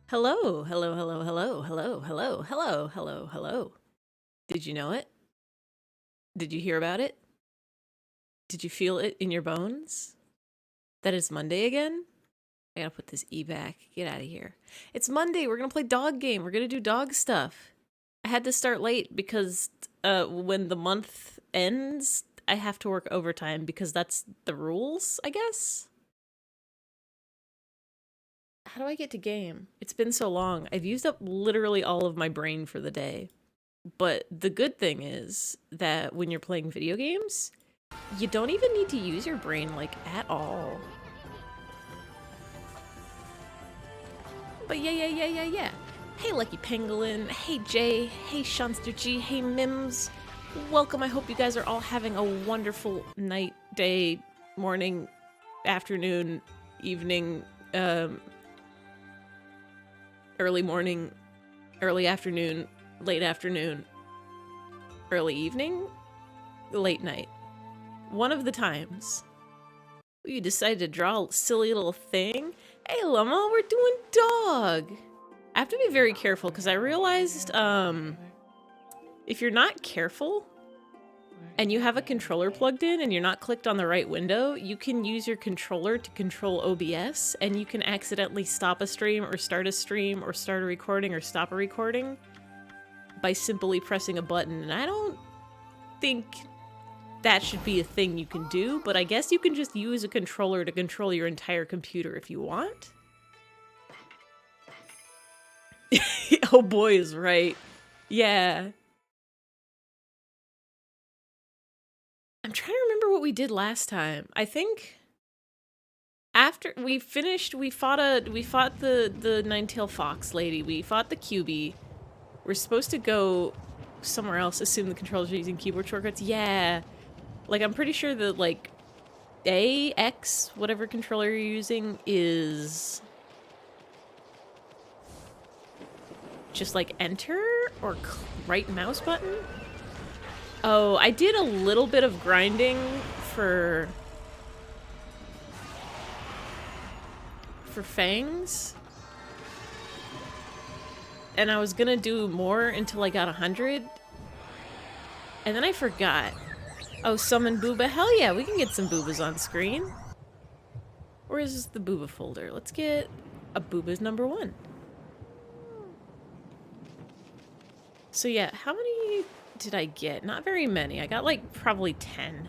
Hello, hello, hello, hello, hello, hello, hello, hello, hello. Did you know it? Did you hear about it? Did you feel it in your bones? That it's Monday again? I gotta put this E back. Get out of here. It's Monday. We're gonna play dog game. We're gonna do dog stuff. I had to start late because when the month ends, I have to work overtime because that's the rules, I guess. How do I get to game? It's been so long. I've used up literally all of my brain for the day. But the good thing is that when you're playing video games, you don't even need to use your brain, like, at all. But yeah. Hey, Lucky Pangolin. Hey, Jay. Hey, Shunster G. Hey, Mims. Welcome. I hope you guys are all having a wonderful night, day, morning, afternoon, evening, early morning, early afternoon, late afternoon, early evening, late night. One of the times. You decided to draw a silly little thing. Hey, Llama, we're doing dog. I have to be very careful because I realized if you're not careful and you have a controller plugged in and you're not clicked on the right window, you can use your controller to control OBS and you can accidentally stop a stream or start a recording or stop a recording by simply pressing a button. And I don't think that should be a thing you can do, but I guess you can just use a controller to control your entire computer if you want. Oh boy is right. Yeah. I'm trying to remember what we did last time. I think after we finished, we fought the nine-tailed fox lady. We fought the QB. We're supposed to go somewhere else, assume the controllers are using keyboard shortcuts. Yeah. Like, I'm pretty sure that, like, A, X, whatever controller you're using, is just, like, enter or right mouse button? Oh, I did a little bit of grinding for fangs. And I was gonna do more until I got 100. And then I forgot. Oh, summon Booba. Hell yeah, we can get some Boobas on screen. Or is this the Booba folder? Let's get a Booba's #1. So yeah, how many did I get? Not very many. I got like probably 10.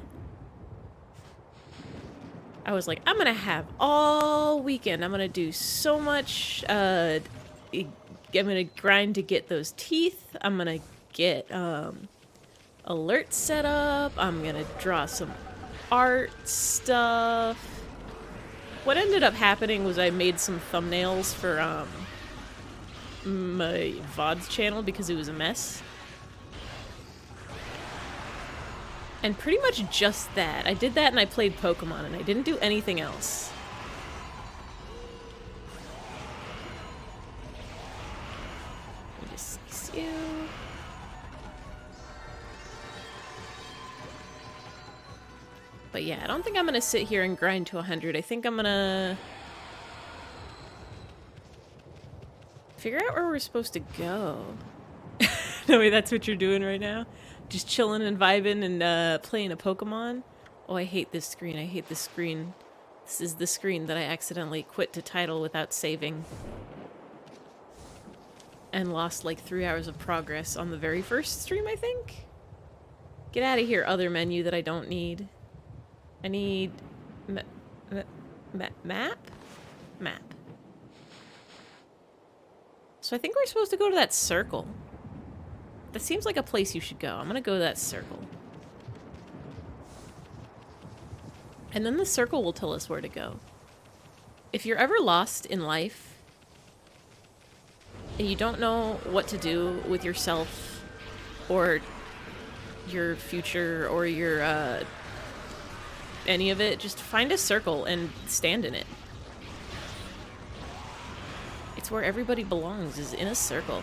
I was like, I'm gonna have all weekend. I'm gonna do so much. I'm gonna grind to get those teeth. I'm gonna get alert set up. I'm gonna draw some art stuff. What ended up happening was I made some thumbnails for my VOD's channel because it was a mess. And pretty much just that. I did that and I played Pokemon and I didn't do anything else. Let me just see you. But yeah, I don't think I'm gonna sit here and grind to 100. I think I'm gonna figure out where we're supposed to go. No, wait, that's what you're doing right now? Just chilling and vibing and playing a Pokemon? Oh, I hate this screen. I hate this screen. This is the screen that I accidentally quit to title without saving. And lost like 3 hours of progress on the very first stream, I think? Get out of here, other menu that I don't need. I need... map? Map. So I think we're supposed to go to that circle. That seems like a place you should go. I'm gonna go to that circle. And then the circle will tell us where to go. If you're ever lost in life, and you don't know what to do with yourself, or your future, or your, any of it, just find a circle and stand in it. It's where everybody belongs, is in a circle.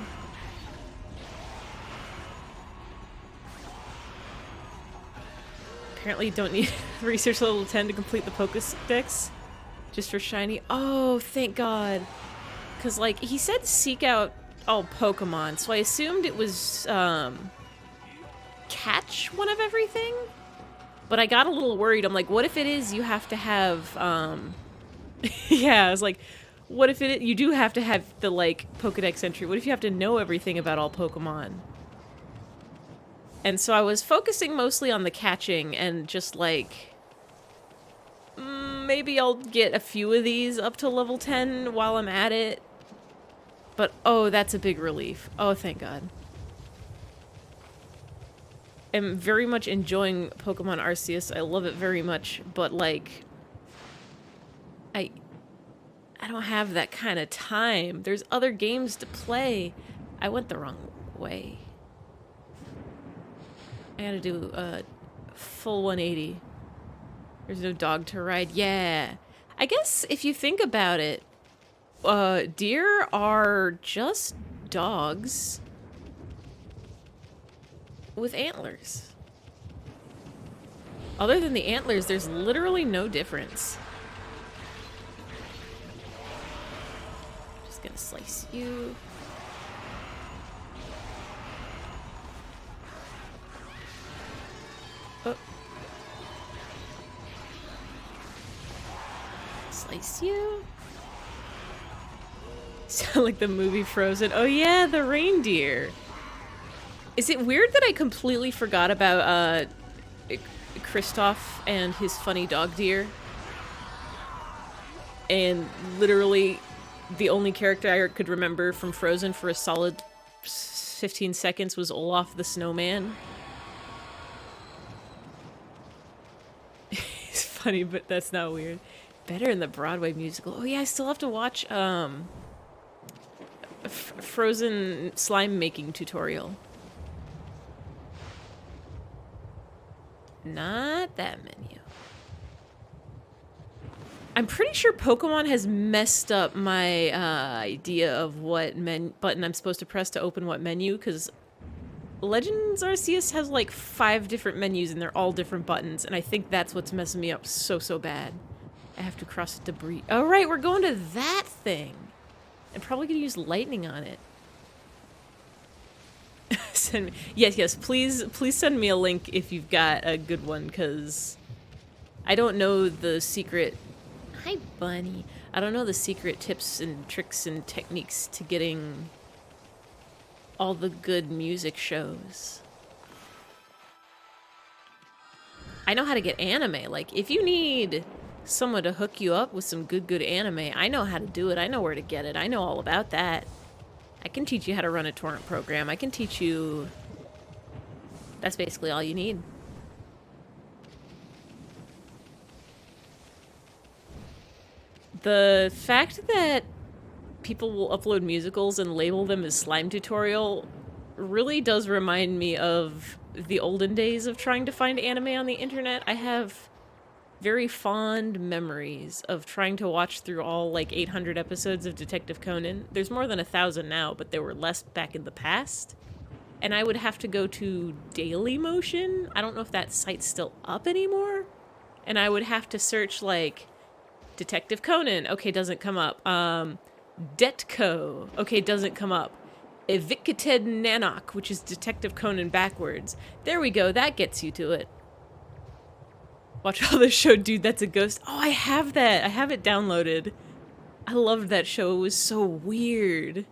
Apparently you don't need research level 10 to complete the Pokédex. Just for shiny. Oh, thank God. because, like, he said seek out all Pokemon, so I assumed it was, catch one of everything? But I got a little worried. I'm like, what if it is you have to have, yeah, I was like, what if you do have to have the, like, Pokedex entry? What if you have to know everything about all Pokemon? And so I was focusing mostly on the catching and just, like, maybe I'll get a few of these up to level 10 while I'm at it. But, oh, that's a big relief. Oh, thank God. I'm very much enjoying Pokemon Arceus. I love it very much, but, like, I don't have that kind of time. There's other games to play. I went the wrong way. I gotta do a full 180. There's no dog to ride. Yeah. I guess if you think about it, deer are just dogs with antlers. Other than the antlers, there's literally no difference. Just gonna slice you. Oh. Slice you. Sound like the movie Frozen. Oh yeah, the reindeer. Is it weird that I completely forgot about Kristoff and his funny dog deer? And literally the only character I could remember from Frozen for a solid 15 seconds was Olaf the Snowman. It's funny, but that's not weird. Better in the Broadway musical. Oh yeah, I still have to watch Frozen slime making tutorial. Not that menu. I'm pretty sure Pokemon has messed up my idea of what button I'm supposed to press to open what menu, because Legends Arceus has like 5 different menus and they're all different buttons, and I think that's what's messing me up so bad. I have to cross debris. Oh right, we're going to that thing. I'm probably gonna use lightning on it. Send me, yes, please send me a link if you've got a good one, because I don't know the secret. Hi, bunny. I don't know the secret tips and tricks and techniques to getting all the good music shows. I know how to get anime. Like, if you need someone to hook you up with some good anime, I know how to do it. I know where to get it. I know all about that. I can teach you how to run a torrent program. I can teach you... That's basically all you need. The fact that people will upload musicals and label them as slime tutorial really does remind me of the olden days of trying to find anime on the internet. I have very fond memories of trying to watch through all like 800 episodes of Detective Conan. There's more than 1,000 now, but there were less back in the past. And I would have to go to Dailymotion. I don't know if that site's still up anymore. And I would have to search like Detective Conan. Okay, doesn't come up. Detco. Okay, doesn't come up. Evicted Nanok, which is Detective Conan backwards. There we go. That gets you to it. Watch all this show, dude, that's a ghost. Oh, I have that. I have it downloaded. I loved that show. It was so weird.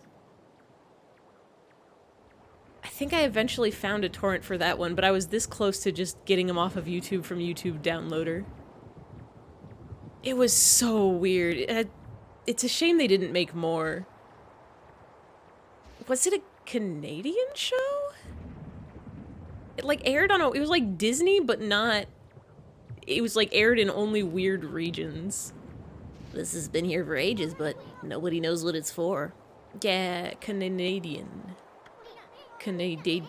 I think I eventually found a torrent for that one, but I was this close to just getting them off of YouTube from YouTube Downloader. It was so weird. It's a shame they didn't make more. Was it a Canadian show? It like aired on it was like Disney, but not... It was like aired in only weird regions. This has been here for ages, but nobody knows what it's for. Yeah, Canadian. Canadalism?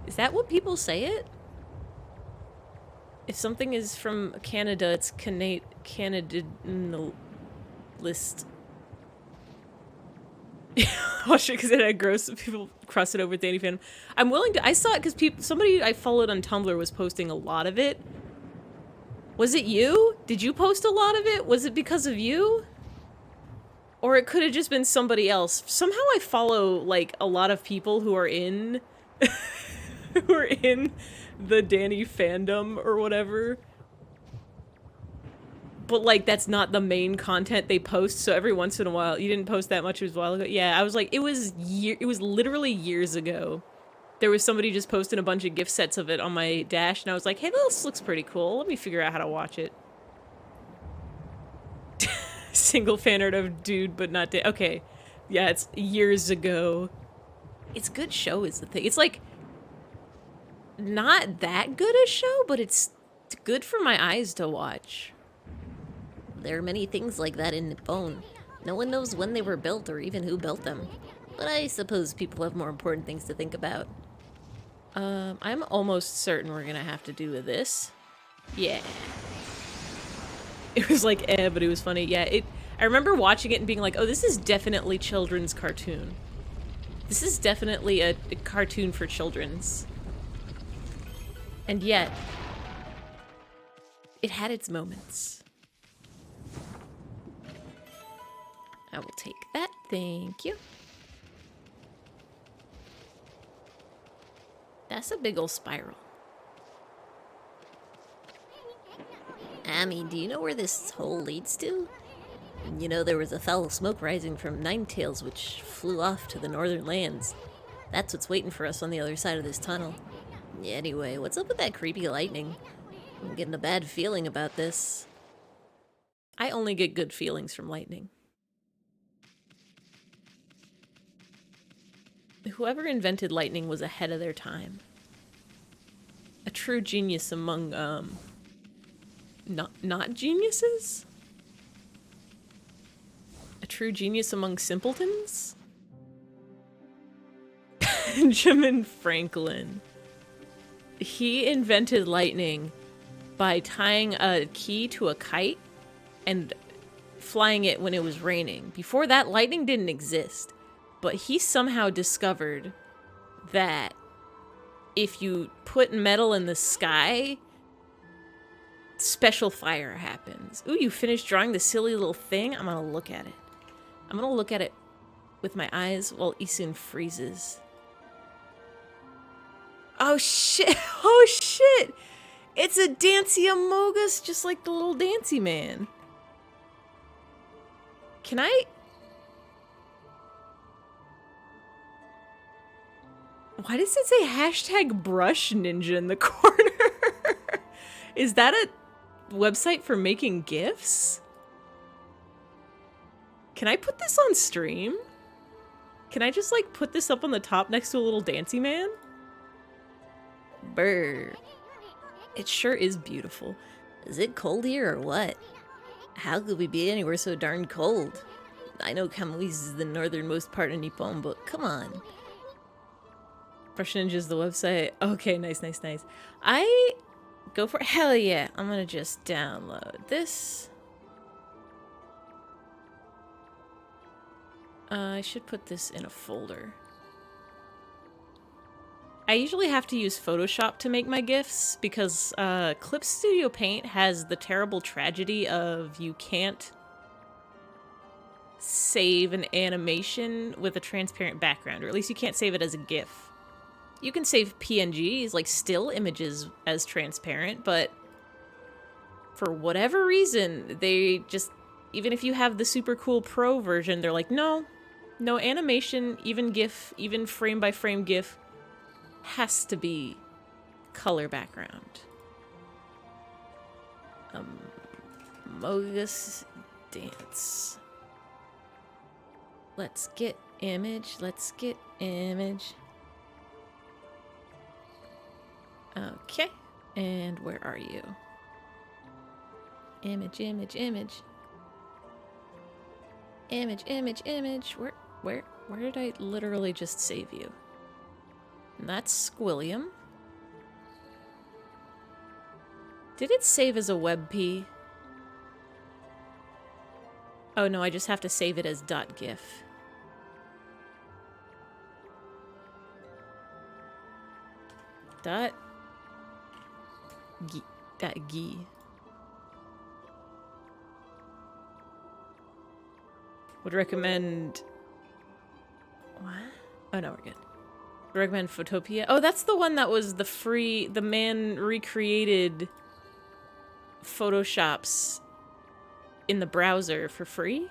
Is that what people say it? If something is from Canada, it's Canadalist. Watch it because it had gross people cross it over with Danny Phantom. I'm willing to. I saw it because somebody I followed on Tumblr was posting a lot of it, Was it you? Did you post a lot of it? Was it because of you? Or it could have just been somebody else. Somehow I follow, like, a lot of people who are in... who are in the Danny fandom or whatever. But, like, that's not the main content they post, so every once in a while... You didn't post that much, it was a while ago? Yeah, I was like, it was literally years ago. There was somebody just posting a bunch of gift sets of it on my dash, and I was like, hey, this looks pretty cool. Let me figure out how to watch it. Single fan art of dude, but not okay. Yeah, it's years ago. It's good show is the thing. It's like not that good a show, but it's good for my eyes to watch. There are many things like that in Nippon. No one knows when they were built or even who built them. But I suppose people have more important things to think about. I'm almost certain we're gonna have to do with this. Yeah. It was like, but it was funny. Yeah, I remember watching it and being like, oh, this is definitely children's cartoon. This is definitely a cartoon for children's. And yet, it had its moments. I will take that, thank you. That's a big ol' spiral. Ami, do you know where this hole leads to? You know, there was a foul smoke rising from Ninetails which flew off to the northern lands. That's what's waiting for us on the other side of this tunnel. Anyway, what's up with that creepy lightning? I'm getting a bad feeling about this. I only get good feelings from lightning. Whoever invented lightning was ahead of their time. A true genius among, not geniuses? A true genius among simpletons? Benjamin Franklin. He invented lightning by tying a key to a kite and flying it when it was raining. Before that, lightning didn't exist. But he somehow discovered that if you put metal in the sky, special fire happens. Ooh, you finished drawing the silly little thing? I'm gonna look at it. I'm gonna look at it with my eyes while Isun freezes. Oh shit! Oh shit! It's a Dancy Amogus, just like the little Dancy man. Can I... Why does it say hashtag brush ninja in the corner? Is that a website for making GIFs? Can I put this on stream? Can I just like put this up on the top next to a little Dancy man? Brr. It sure is beautiful. Is it cold here or what? How could we be anywhere so darn cold? I know Kamui is the northernmost part of Nippon, but come on. Brush Ninja's the website. Okay, nice. I go for hell yeah. I'm gonna just download this. I should put this in a folder. I usually have to use Photoshop to make my GIFs because Clip Studio Paint has the terrible tragedy of you can't save an animation with a transparent background, or at least you can't save it as a GIF. You can save PNGs, like still images, as transparent, but for whatever reason, they just, even if you have the super cool pro version, they're like, no animation, even GIF, even frame by frame GIF, has to be color background. Mogus dance. Let's get image. Okay, and where are you? Image. Where did I literally just save you? And that's Squilliam. Did it save as a WebP? Oh no, I just have to save it as .gif. .gi. Would recommend... What? Oh, no, we're good. Would recommend Photopia. Oh, that's the one that was the free... The man recreated Photoshops in the browser for free?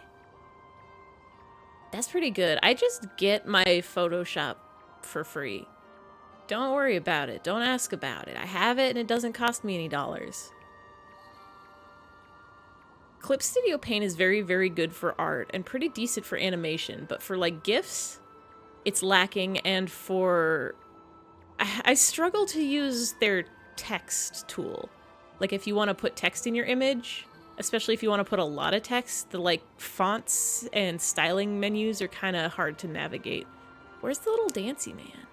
That's pretty good. I just get my Photoshop for free. Don't worry about it. Don't ask about it. I have it and it doesn't cost me any dollars. Clip Studio Paint is very, very good for art and pretty decent for animation, but for like GIFs, it's lacking, and for... I struggle to use their text tool. Like if you want to put text in your image, especially if you want to put a lot of text, the like fonts and styling menus are kind of hard to navigate. Where's the little Dancy man?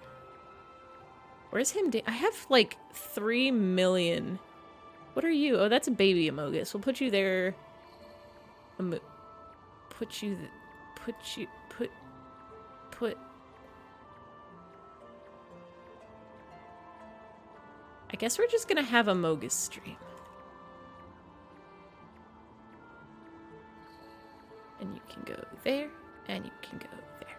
Where's him? I have like 3 million. What are you? Oh, that's a baby Amogus. We'll put you there. Put. I guess we're just gonna have a Mogus stream. And you can go there, and you can go there.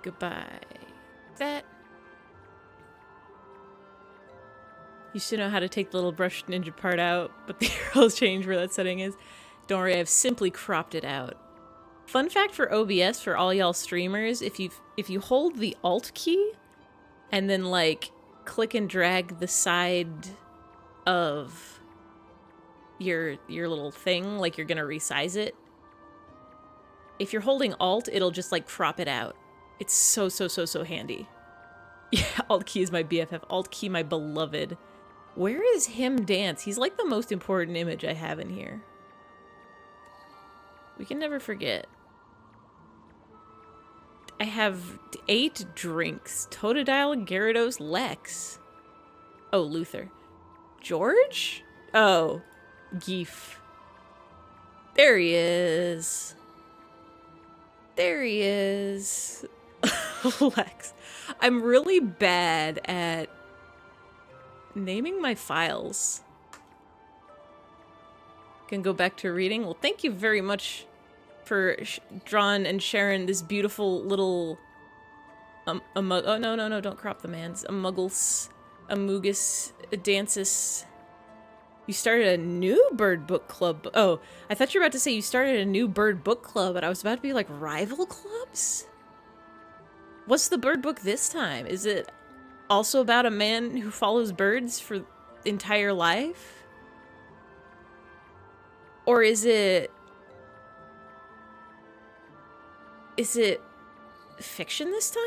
Goodbye. That. You should know how to take the little brush ninja part out, but the arrows change where that setting is. Don't worry, I've simply cropped it out. Fun fact for OBS for all y'all streamers, if you hold the Alt key and then like click and drag the side of your little thing, like you're gonna resize it. If you're holding Alt, it'll just like crop it out. It's so handy. Yeah, Alt key is my BFF. Alt key, my beloved. Where is him dance? He's like the most important image I have in here. We can never forget. I have 8 drinks. Totodile, Gyarados, Lex. Oh, Luther. George? Oh, Geef. There he is. There he is. Lex. I'm really bad at naming my files. Can go back to reading. Well, thank you very much for drawing and sharing this beautiful little oh no, don't crop the mans. Amugus, Dancis. You started a new bird book club. Oh, I thought you were about to say you started a new bird book club, but I was about to be like, rival clubs? What's the bird book this time? Is it also about a man who follows birds for entire life? Or is it fiction this time?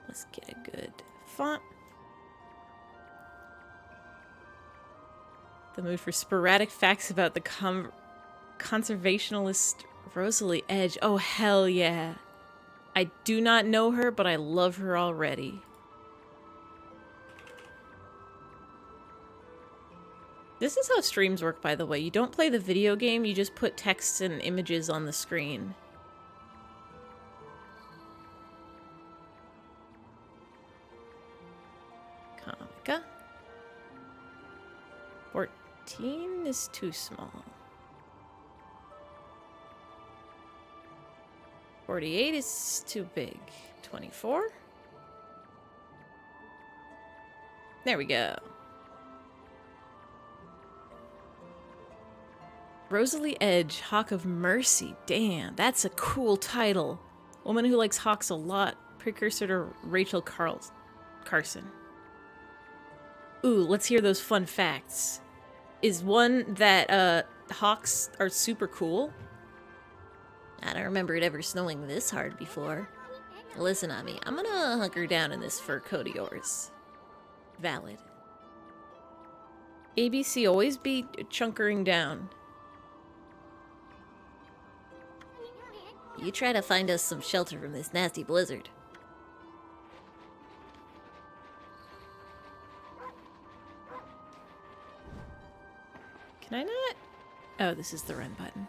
Let's get a good font. The mood for sporadic facts about the conservationalist Rosalie Edge. Oh, hell yeah. I do not know her, but I love her already. This is how streams work, by the way. You don't play the video game, you just put text and images on the screen. Comica. 14 is too small. 48 is too big. 24. There we go. Rosalie Edge, Hawk of Mercy. Damn, that's a cool title. Woman who likes hawks a lot. Precursor to Rachel Carson. Ooh, let's hear those fun facts. Is one that hawks are super cool? I don't remember it ever snowing this hard before. Listen, Ami, I'm gonna hunker down in this fur coat of yours. Valid. ABC always be chunkering down. You try to find us some shelter from this nasty blizzard. Oh, this is the run button.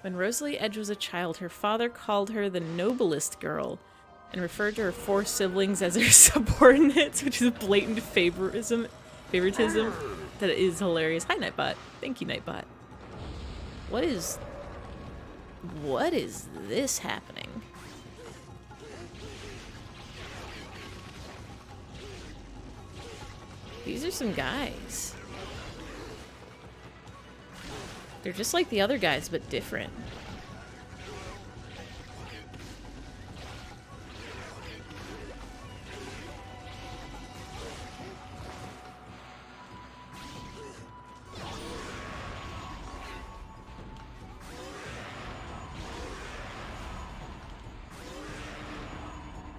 When Rosalie Edge was a child, her father called her the noblest girl and referred to her 4 siblings as her subordinates, which is blatant favoritism that is hilarious. Hi, Nightbot. Thank you, Nightbot. What is this happening? These are some guys. They're just like the other guys, but different.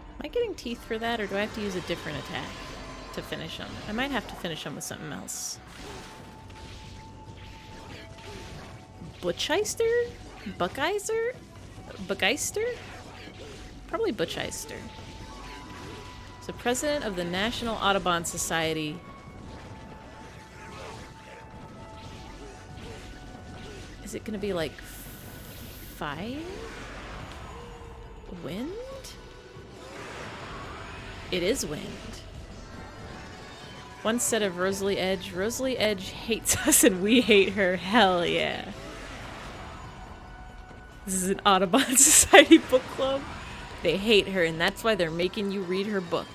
Am I getting teeth for that, or do I have to use a different attack to finish them? I might have to finish them with something else. Butcheister? Buckeister? Buckeister? Probably Butcheister. So president of the National Audubon Society. Is it gonna be like fire? Wind? It is wind. One set of Rosalie Edge. Rosalie Edge hates us and we hate her. Hell yeah. This is an Audubon Society book club. They hate her and that's why they're making you read her book.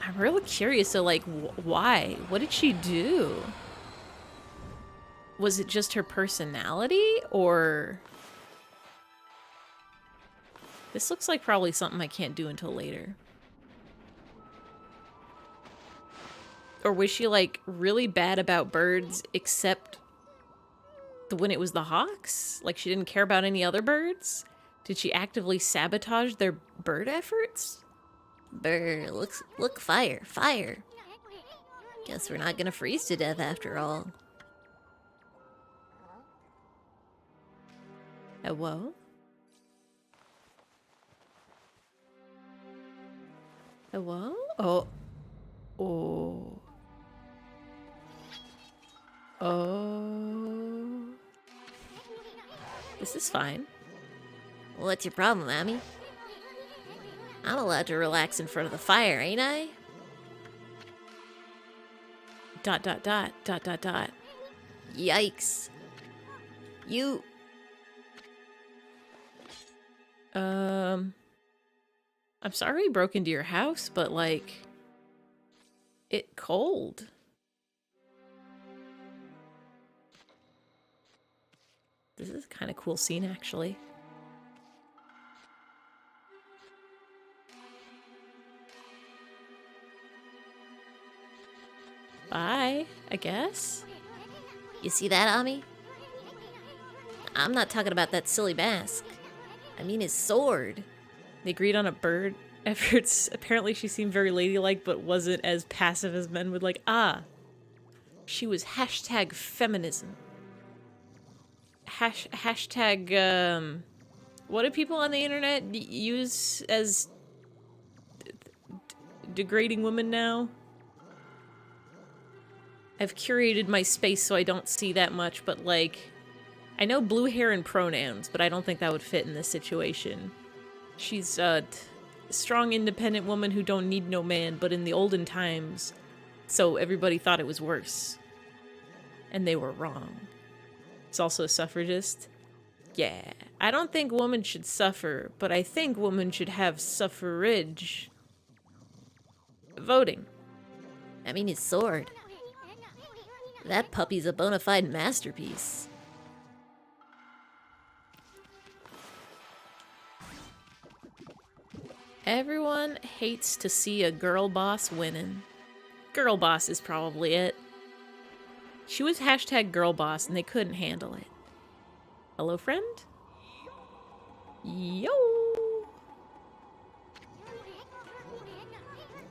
I'm real curious, so like, why? What did she do? Was it just her personality, or... This looks like probably something I can't do until later. Or was she, like, really bad about birds except when it was the hawks? Like, she didn't care about any other birds? Did she actively sabotage their bird efforts? Brr, look, fire, fire. Guess we're not gonna freeze to death after all. Hello? Hello? Oh. Oh. Oh. This is fine. What's your problem, Amy? I'm allowed to relax in front of the fire, ain't I? Dot, dot, dot, dot, dot, dot. Yikes. You... I'm sorry he broke into your house, but like... It cold. This is a kind of cool scene, actually. Bye, I guess. You see that, Ami? I'm not talking about that silly mask. I mean his sword. They agreed on a bird efforts. Apparently she seemed very ladylike, but wasn't as passive as men would like. Ah. She was hashtag feminism. Hashtag, what do people on the internet use as degrading women now? I've curated my space so I don't see that much, but like, I know blue hair and pronouns, but I don't think that would fit in this situation. She's a strong, independent woman who don't need no man, but in the olden times, so everybody thought it was worse. And they were wrong. It's also a suffragist. Yeah, I don't think women should suffer, but I think women should have suffrage. Voting. I mean his sword. That puppy's a bona fide masterpiece. Everyone hates to see a girl boss winning. Girl boss is probably it. She was hashtag girl boss and they couldn't handle it. Hello, friend? Yo!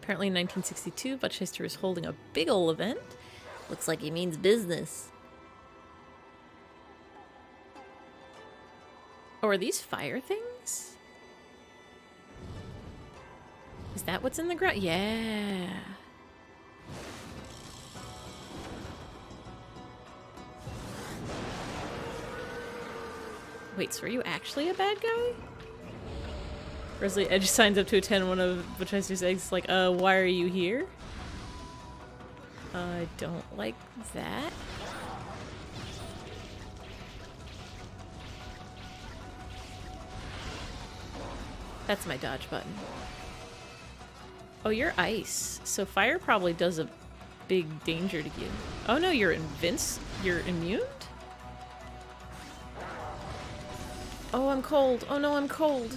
Apparently in 1962, Butchester was holding a big ol' event. Looks like he means business. Oh, are these fire things? Is that what's in the ground? Yeah. Wait, so are you actually a bad guy? Rosalie Edge signs up to attend one of Bethesda's eggs, like, why are you here? I don't like that. That's my dodge button. Oh, you're ice. So fire probably does a big danger to you. Oh no, you're you're immune? Oh, I'm cold. Oh no, I'm cold.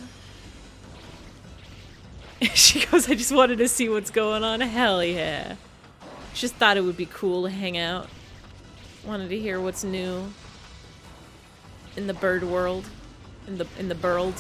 She goes, I just wanted to see what's going on. Hell yeah. Just thought it would be cool to hang out. Wanted to hear what's new in the bird world. In the world.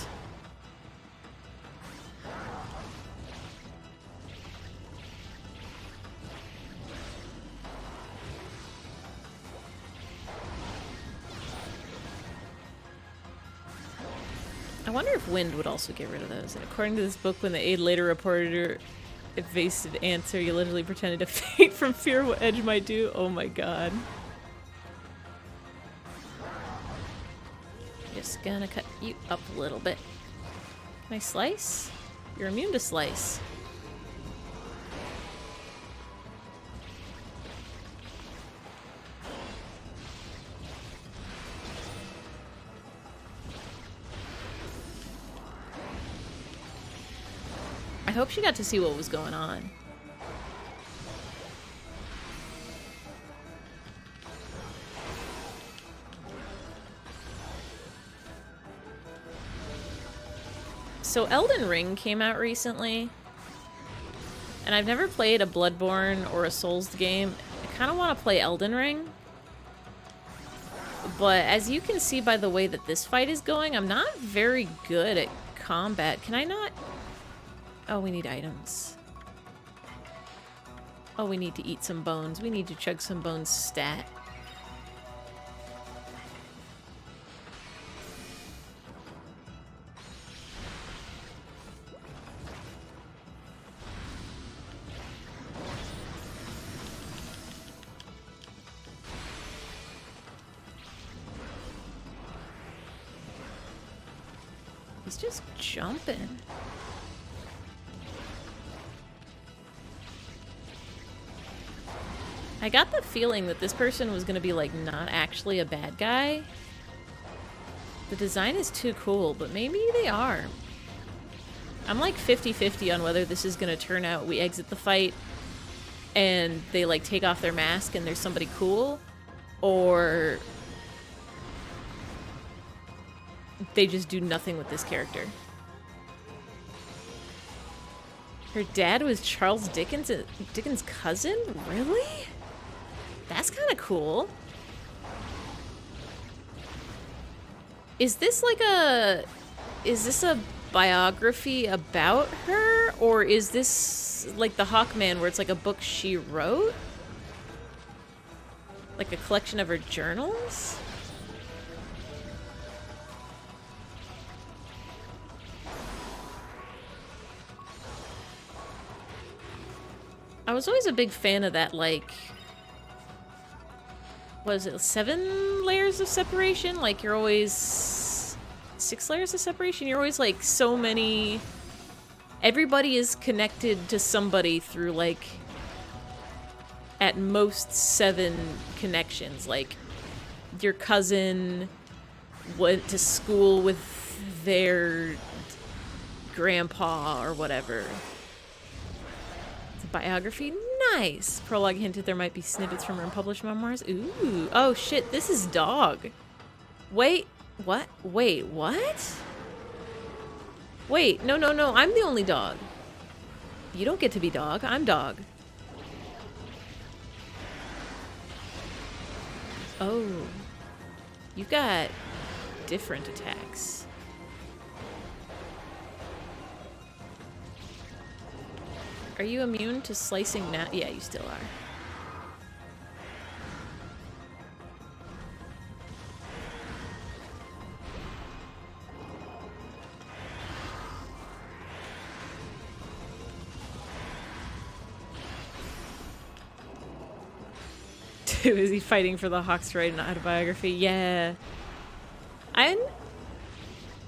I wonder if wind would also get rid of those. And according to this book, when the aide later reported her evasive answer, you literally pretended to faint from fear what Edge might do. Oh my god. Just gonna cut you up a little bit. Can I slice? You're immune to slice. I hope she got to see what was going on. So Elden Ring came out recently, and I've never played a Bloodborne or a Souls game. I kind of want to play Elden Ring, but as you can see by the way that this fight is going, I'm not very good at combat. Can I not? Oh, we need items. Oh, we need to eat some bones. We need to chug some bones stat. He's just jumping. I got the feeling that this person was gonna be like not actually a bad guy. The design is too cool, but maybe they are. I'm like 50-50 on whether this is gonna turn out we exit the fight and they like take off their mask and there's somebody cool, or they just do nothing with this character. Her dad was Charles Dickens' cousin? Really? That's kind of cool. Is this like is this a biography about her? Or is this like the Hawkman where it's like a book she wrote? Like a collection of her journals? I was always a big fan of that, like, was it 7 layers of separation? Like, you're always 6 layers of separation? You're always like so many, everybody is connected to somebody through like at most 7 connections. Like, your cousin went to school with their grandpa or whatever. Biography? Nice! Prologue hinted there might be snippets from her unpublished memoirs. Ooh. Oh shit, this is dog. Wait, what? Wait, what? Wait, no, I'm the only dog. You don't get to be dog, I'm dog. Oh. You've got different attacks. Are you immune to slicing now? Yeah, you still are. Too busy fighting for the Hawks to write an autobiography. Yeah.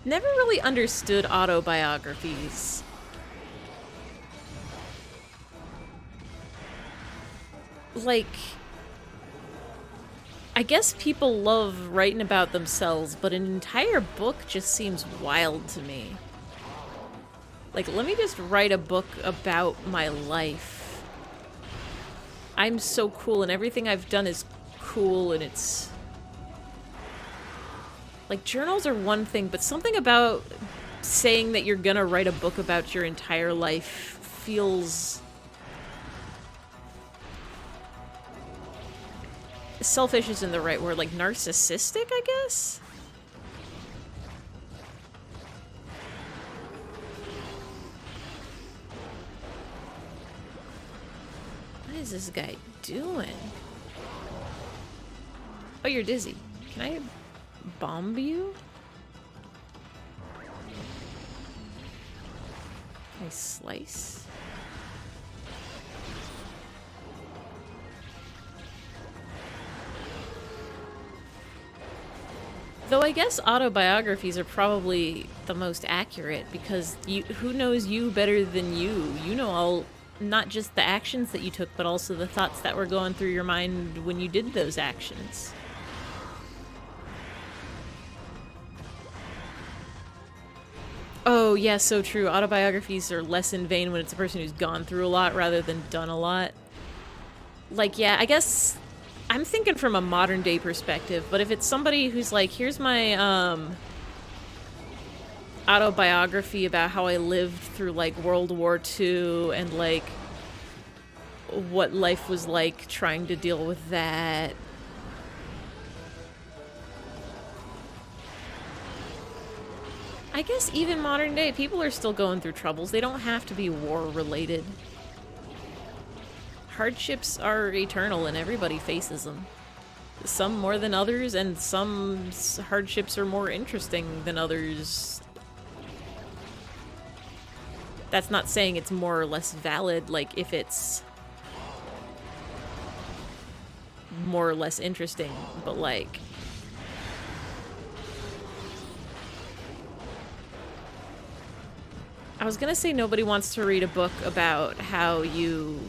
Never really understood autobiographies. Like, I guess people love writing about themselves, but an entire book just seems wild to me. Like, let me just write a book about my life. I'm so cool, and everything I've done is cool, and it's... Like, journals are one thing, but something about saying that you're gonna write a book about your entire life feels... Selfish isn't the right word, like narcissistic, I guess? What is this guy doing? Oh, you're dizzy. Can I bomb you? Can I slice? Though I guess autobiographies are probably the most accurate because who knows you better than you? You know all, not just the actions that you took, but also the thoughts that were going through your mind when you did those actions. Oh, yeah, so true. Autobiographies are less in vain when it's a person who's gone through a lot rather than done a lot. Like, yeah, I guess I'm thinking from a modern day perspective, but if it's somebody who's like, here's my autobiography about how I lived through like World War II and like what life was like trying to deal with that. I guess even modern day, people are still going through troubles. They don't have to be war related. Hardships are eternal and everybody faces them. Some more than others, and some hardships are more interesting than others. That's not saying it's more or less valid, like if it's more or less interesting, but like... I was gonna say nobody wants to read a book about how you...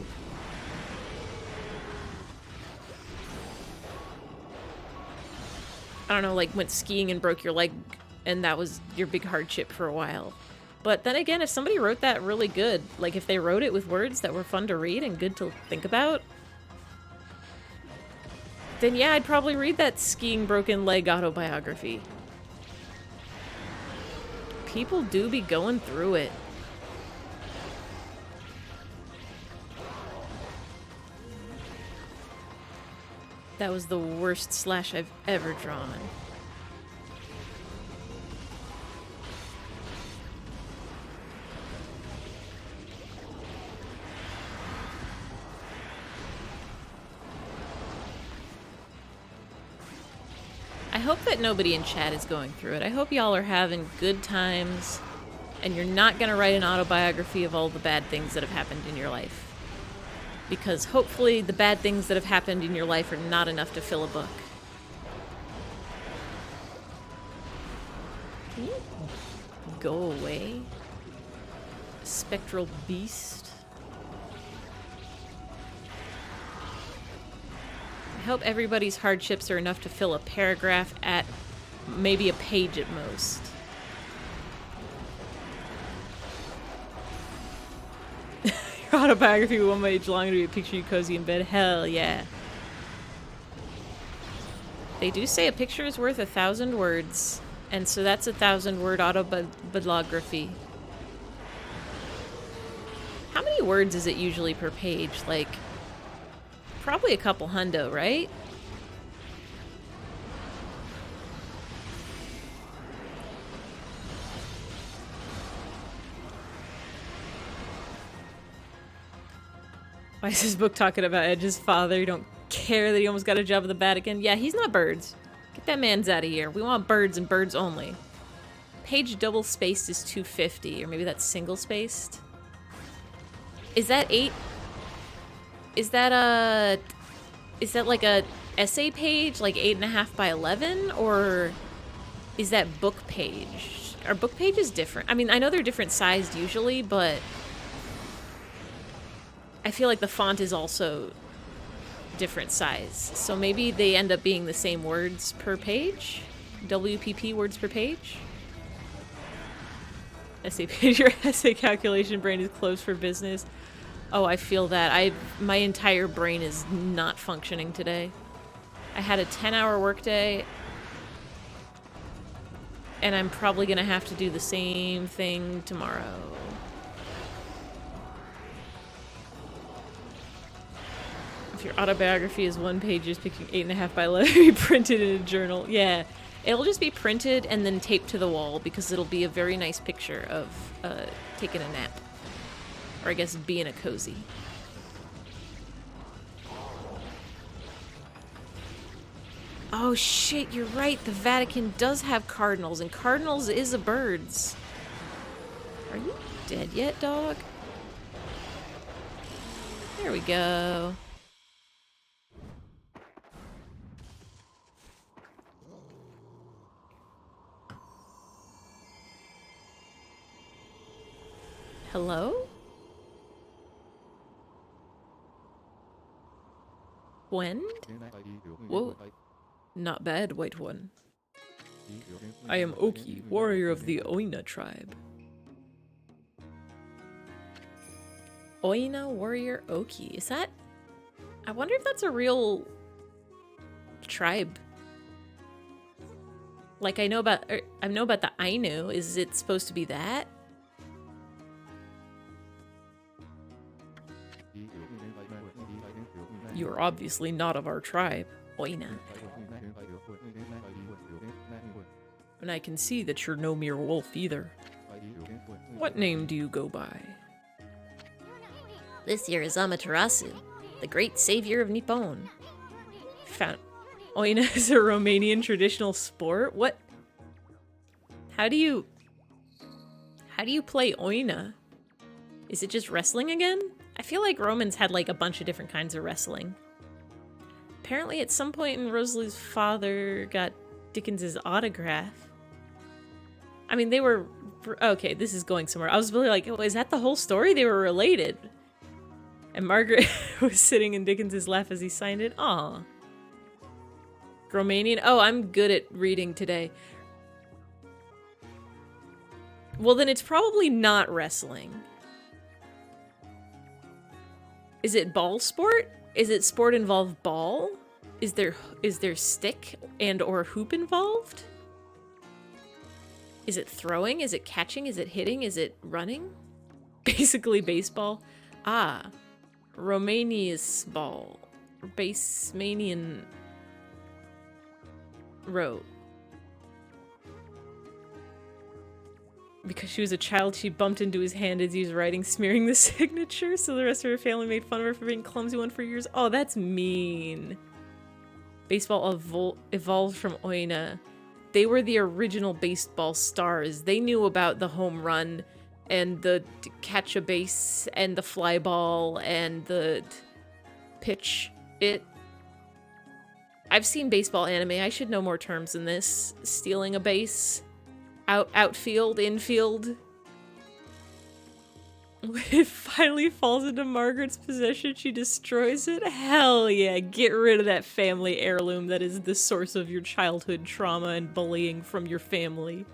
I don't know, like went skiing and broke your leg and that was your big hardship for a while. But then again, if somebody wrote that really good, like if they wrote it with words that were fun to read and good to think about, then yeah, I'd probably read that skiing broken leg autobiography. People do be going through it. That was the worst slash I've ever drawn. I hope that nobody in chat is going through it. I hope y'all are having good times and you're not gonna write an autobiography of all the bad things that have happened in your life. Because hopefully the bad things that have happened in your life are not enough to fill a book. Can you go away? Spectral beast. I hope everybody's hardships are enough to fill a paragraph at maybe a page at most. Autobiography 1 page long to be a picture you cozy in bed. Hell yeah. They do say a picture is worth 1,000 words, and so that's 1,000-word autobiography. How many words is it usually per page? Like, probably a couple hundo, right? Why is this book talking about Edge's father? You don't care that he almost got a job at the Vatican? Yeah, he's not birds. Get that man's out of here. We want birds and birds only. Page double spaced is 250, or maybe that's single spaced. Is that 8? Is that like a essay page, like 8.5 by 11, or is that book page? Are book pages different? I mean, I know they're different sized usually, but I feel like the font is also different size. So maybe they end up being the same words per page? WPP words per page? Essay page, your essay calculation brain is closed for business. Oh, I feel that. My entire brain is not functioning today. I had a 10-hour workday, and I'm probably gonna have to do the same thing tomorrow. If your autobiography is 1 page, just picking 8.5 by 11, be printed in a journal. Yeah, it'll just be printed and then taped to the wall because it'll be a very nice picture of taking a nap. Or I guess being a cozy. Oh shit, you're right. The Vatican does have cardinals, and cardinals is a birds. Are you dead yet, dog? There we go. Hello? When? Whoa. Not bad, White One. I am Oki, warrior of the Oina tribe. Oina warrior Oki. Is that... I wonder if that's a real tribe. Like I know about the Ainu. Is it supposed to be that? You're obviously not of our tribe, Oina. And I can see that you're no mere wolf either. What name do you go by? This year is Amaterasu, the great savior of Nippon. Found Oina is a Romanian traditional sport? What? How do you play Oina? Is it just wrestling again? I feel like Romans had like a bunch of different kinds of wrestling. Apparently at some point in Rosalie's father got Dickens's autograph. I mean, they were... Okay, this is going somewhere. I was really like, oh, is that the whole story? They were related. And Margaret was sitting in Dickens's lap as he signed it. Aw. Romanian? Oh, I'm good at reading today. Well, then it's probably not wrestling. Is it ball sport? Is it sport involve ball? Is there stick and or hoop involved? Is it throwing? Is it catching? Is it hitting? Is it running? Basically baseball. Ah. Romania's ball. Basemanian row. Because she was a child, she bumped into his hand as he was writing, smearing the signature, so the rest of her family made fun of her for being clumsy one for years. Oh, that's mean. Baseball evolved from Oina. They were the original baseball stars. They knew about the home run and the catch a base and the fly ball and the pitch it. I've seen baseball anime. I should know more terms than this. Stealing a base. Outfield, infield. When it finally falls into Margaret's possession, she destroys it. Hell yeah, get rid of that family heirloom that is the source of your childhood trauma and bullying from your family.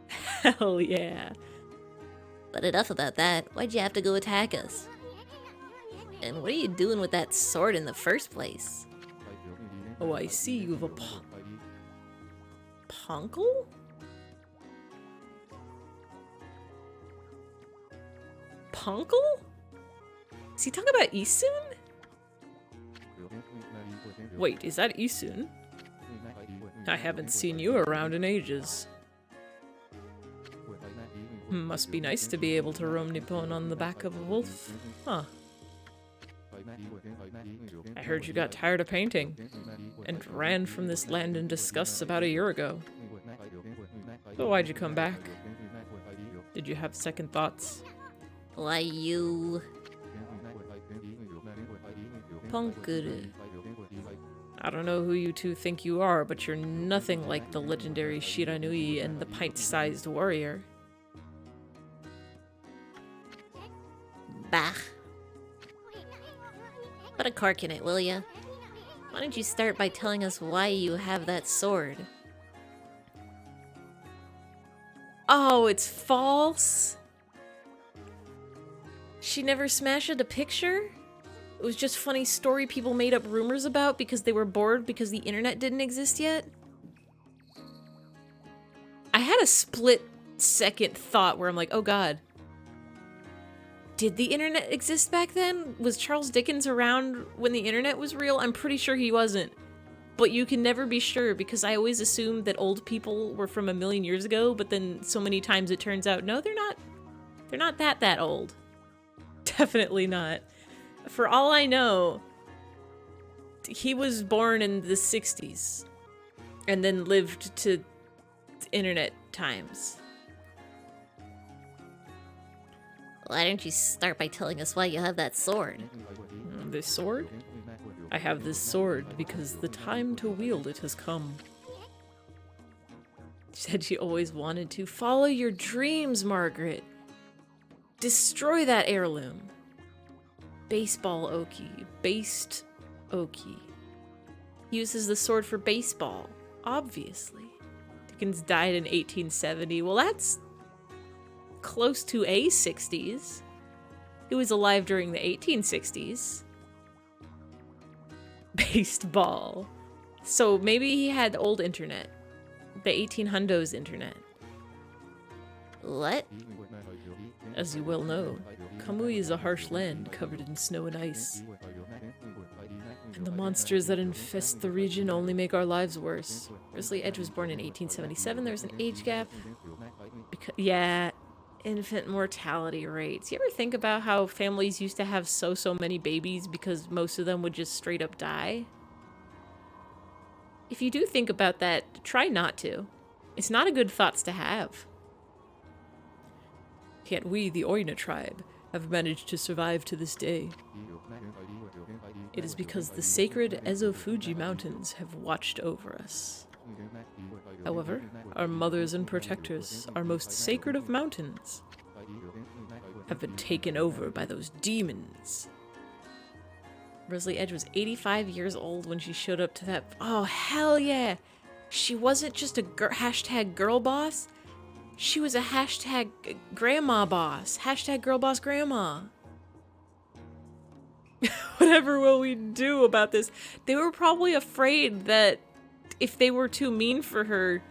Hell yeah. But enough about that. Why'd you have to go attack us? And what are you doing with that sword in the first place? Oh, I see you have a Punkle? Punkle? Is he talking about Isun? Wait, is that Isun? I haven't seen you around in ages. Must be nice to be able to roam Nippon on the back of a wolf. Huh. I heard you got tired of painting and ran from this land in disgust about a year ago. So why'd you come back? Did you have second thoughts? Why, you... Punkuru. I don't know who you two think you are, but you're nothing like the legendary Shiranui and the pint-sized warrior. Bah. Put a cork in it, will ya? Why don't you start by telling us why you have that sword? Oh, it's false? She never smashed a picture? It was just funny story people made up rumors about because they were bored because the internet didn't exist yet? I had a split-second thought where I'm like, oh god. Did the internet exist back then? Was Charles Dickens around when the internet was real? I'm pretty sure he wasn't. But you can never be sure because I always assumed that old people were from a million years ago, but then so many times it turns out, no, they're not. They're not that old. Definitely not. For all I know, he was born in the 60s and then lived to internet times. Why don't you start by telling us why you have that sword? This sword? I have this sword because the time to wield it has come. She said she always wanted to. Follow your dreams, Margaret. Destroy that heirloom. Baseball Oki. Based Oki. Uses the sword for baseball, obviously. Dickens died in 1870. Well, that's close to a 60s. He was alive during the 1860s. Baseball. So maybe he had old internet. The 1800s internet. What? As you well know, Kamui is a harsh land covered in snow and ice. And the monsters that infest the region only make our lives worse. Rosalie Edge was born in 1877. There's an age gap. Yeah, infant mortality rates. You ever think about how families used to have so many babies because most of them would just straight up die? If you do think about that, try not to. It's not a good thoughts to have. Yet we, the Oina tribe, have managed to survive to this day. It is because the sacred Ezo-Fuji mountains have watched over us. However, our mothers and protectors, our most sacred of mountains, have been taken over by those demons. Rosalie Edge was 85 years old when she showed up to that. Oh, hell yeah! She wasn't just a hashtag girl boss. She was a hashtag grandma boss. Hashtag girl boss grandma. Whatever will we do about this? They were probably afraid that if they were too mean for her,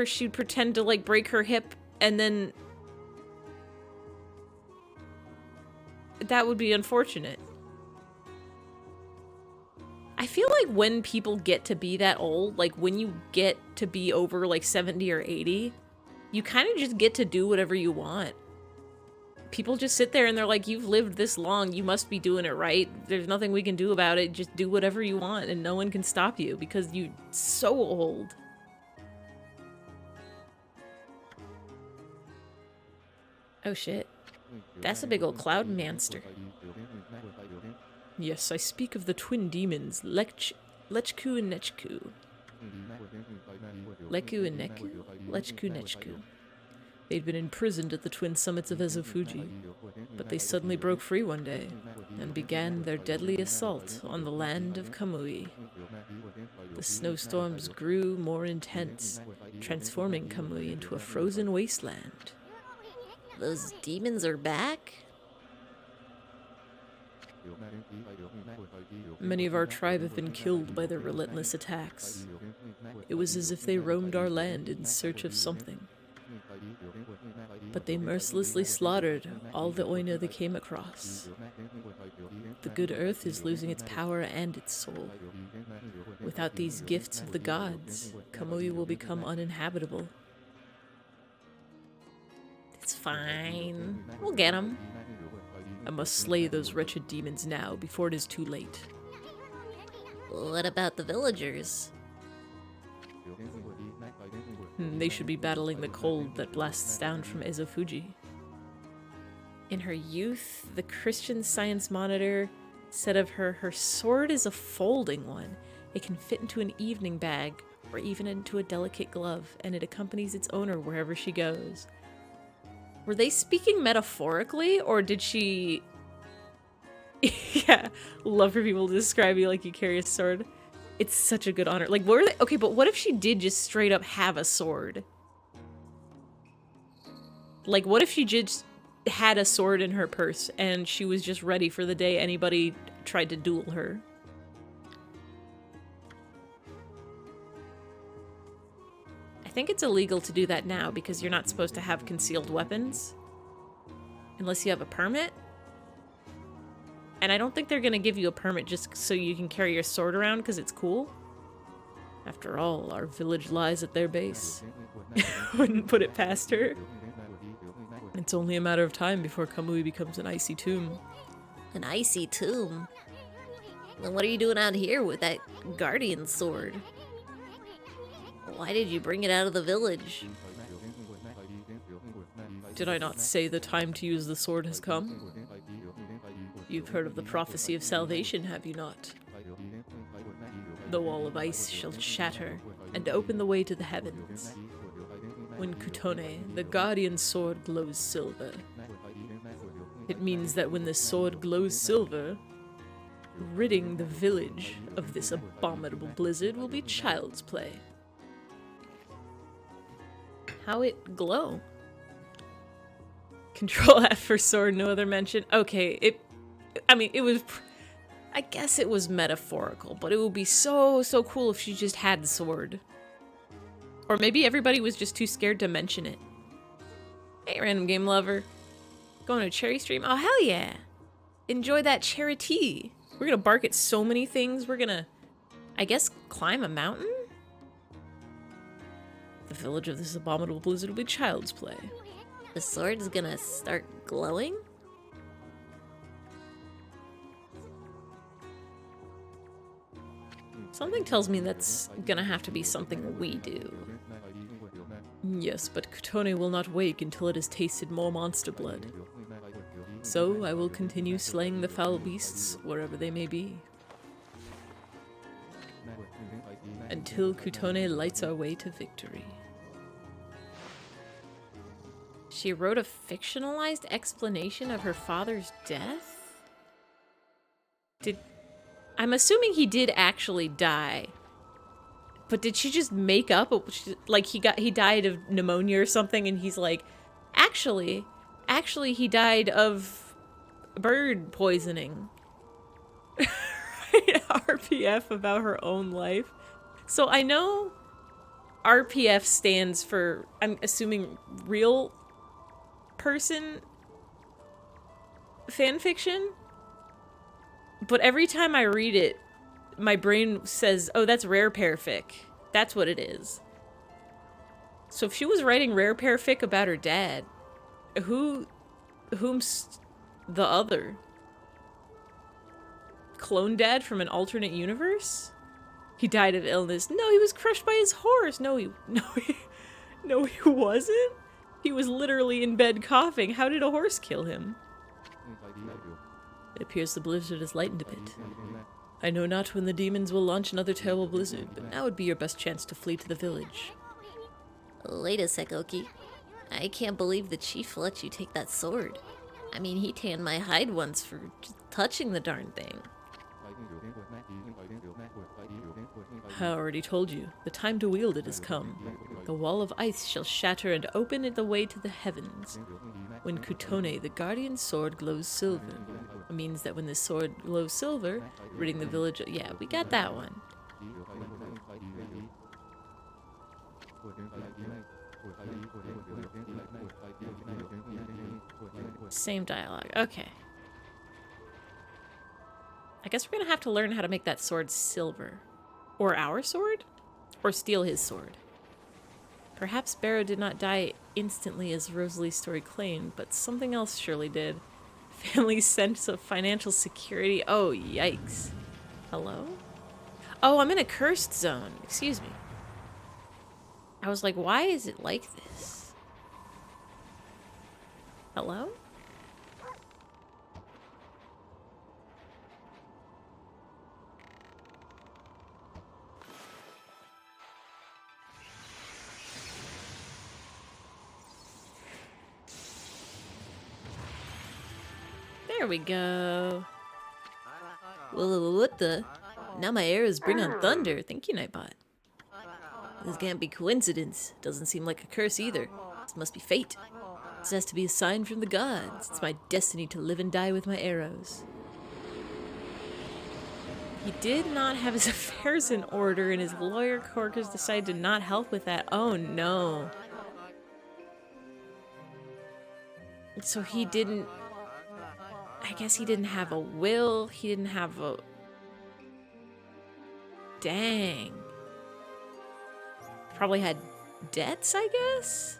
she'd pretend to like break her hip and then that would be unfortunate. I feel like when people get to be that old, like when you get to be over like 70 or 80, you kind of just get to do whatever you want. People just sit there and they're like, you've lived this long, you must be doing it right. There's nothing we can do about it. Just do whatever you want and no one can stop you because you're so old. Oh shit. That's a big old cloud monster. Yes, I speak of the twin demons, Lechku and Nechku. Leku and Neku? Lechku, Nechku. They'd been imprisoned at the twin summits of Ezo-Fuji, but they suddenly broke free one day and began their deadly assault on the land of Kamui. The snowstorms grew more intense, transforming Kamui into a frozen wasteland. Those demons are back? Many of our tribe have been killed by their relentless attacks. It was as if they roamed our land in search of something. But they mercilessly slaughtered all the Oina they came across. The good earth is losing its power and its soul. Without these gifts of the gods, Kamui will become uninhabitable. It's fine. We'll get them. I must slay those wretched demons now, before it is too late. What about the villagers? They should be battling the cold that blasts down from Ezo-Fuji. In her youth, the Christian Science Monitor said of her, her sword is a folding one. It can fit into an evening bag or even into a delicate glove, and it accompanies its owner wherever she goes. Were they speaking metaphorically, or did she... Yeah, love for people to describe you like you carry a sword. It's such a good honor. Like, were they... Okay, but what if she did just straight up have a sword? Like, what if she just had a sword in her purse and she was just ready for the day anybody tried to duel her? I think it's illegal to do that now because you're not supposed to have concealed weapons unless you have a permit. And I don't think they're gonna give you a permit just so you can carry your sword around because it's cool. After all, our village lies at their base. Wouldn't put it past her. It's only a matter of time before Kamui becomes an icy tomb. An icy tomb? Then what are you doing out here with that guardian sword? Why did you bring it out of the village? Did I not say the time to use the sword has come? You've heard of the prophecy of salvation, have you not? The wall of ice shall shatter and open the way to the heavens. When Kutone, the guardian sword, glows silver. It means that when this sword glows silver, ridding the village of this abominable blizzard will be child's play. How it glow? Control F for sword, no other mention. Okay, I guess it was metaphorical, but it would be so cool if she just had the sword. Or maybe everybody was just too scared to mention it. Hey, random game lover. Going to a cherry stream? Oh, hell yeah. Enjoy that cherry tea. We're gonna bark at so many things. We're gonna, I guess, climb a mountain? The village of this abominable blizzard will be child's play. The sword's gonna start glowing? Something tells me that's gonna have to be something we do. Yes, but Kutone will not wake until it has tasted more monster blood. So I will continue slaying the foul beasts wherever they may be. Until Kutone lights our way to victory. She wrote a fictionalized explanation of her father's death? I'm assuming he did actually die. But did she just make up like he died of pneumonia or something and he's like, actually he died of bird poisoning. RPF about her own life. So I know RPF stands for, I'm assuming, real person fan fiction. But every time I read it, my brain says, oh, that's rare parfic. That's what it is. So if she was writing rare parfic about her dad, whom's the other? Clone dad from an alternate universe? He died of illness. No, he was crushed by his horse. No, he wasn't. He was literally in bed coughing. How did a horse kill him? It appears the blizzard has lightened a bit. I know not when the demons will launch another terrible blizzard, but now would be your best chance to flee to the village. Wait a sec, Oki. I can't believe the chief let you take that sword. I mean, he tanned my hide once for just touching the darn thing. I already told you, the time to wield it has come. The wall of ice shall shatter and open the way to the heavens. When Kutone, the guardian sword, glows silver. It means that when this sword glows silver, ridding the village... Yeah, we got that one. Same dialogue. Okay. I guess we're gonna have to learn how to make that sword silver. Or our sword? Or steal his sword. Perhaps Barrow did not die instantly as Rosalie's story claimed, but something else surely did. Family's sense of financial security. Oh, yikes. Hello? Oh, I'm in a cursed zone. Excuse me. I was like, why is it like this? Hello? There we go. Whoa, what the? Now my arrows bring on thunder. Thank you, Nightbot. This can't be coincidence. Doesn't seem like a curse either. This must be fate. This has to be a sign from the gods. It's my destiny to live and die with my arrows. He did not have his affairs in order, and his lawyer Corcus decided to not help with that. Oh no. So he didn't... I guess he didn't have a will. He didn't have a... Dang. Probably had debts, I guess?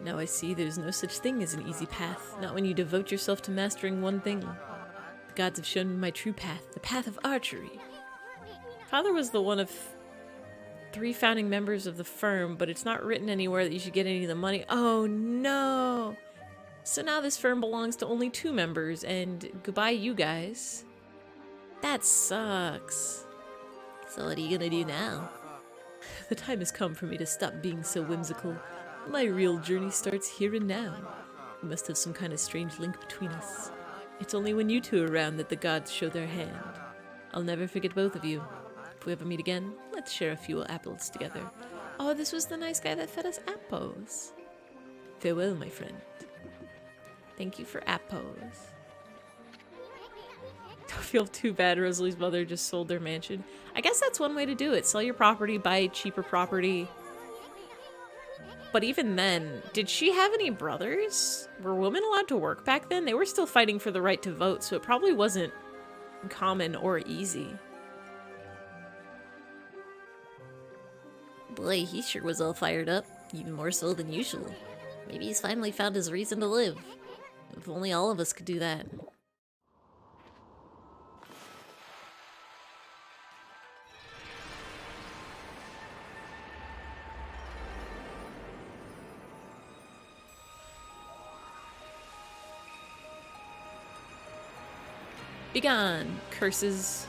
Now I see there's no such thing as an easy path, not when you devote yourself to mastering one thing. The gods have shown me my true path, the path of archery. Father was the one of 3 founding members of the firm, but it's not written anywhere that you should get any of the money. Oh no! So now this firm belongs to only 2 members, and goodbye you guys. That sucks. So what are you gonna do now? The time has come for me to stop being so whimsical. My real journey starts here and now. We must have some kind of strange link between us. It's only when you 2 are around that the gods show their hand. I'll never forget both of you. If we ever meet again, let's share a few apples together. Oh, this was the nice guy that fed us apples. Farewell, my friend. Thank you for apples. Don't feel too bad Rosalie's mother just sold their mansion. I guess that's one way to do it. Sell your property, buy cheaper property. But even then, did she have any brothers? Were women allowed to work back then? They were still fighting for the right to vote, so it probably wasn't common or easy. Boy, he sure was all fired up, even more so than usual. Maybe he's finally found his reason to live. If only all of us could do that. Begone, curses.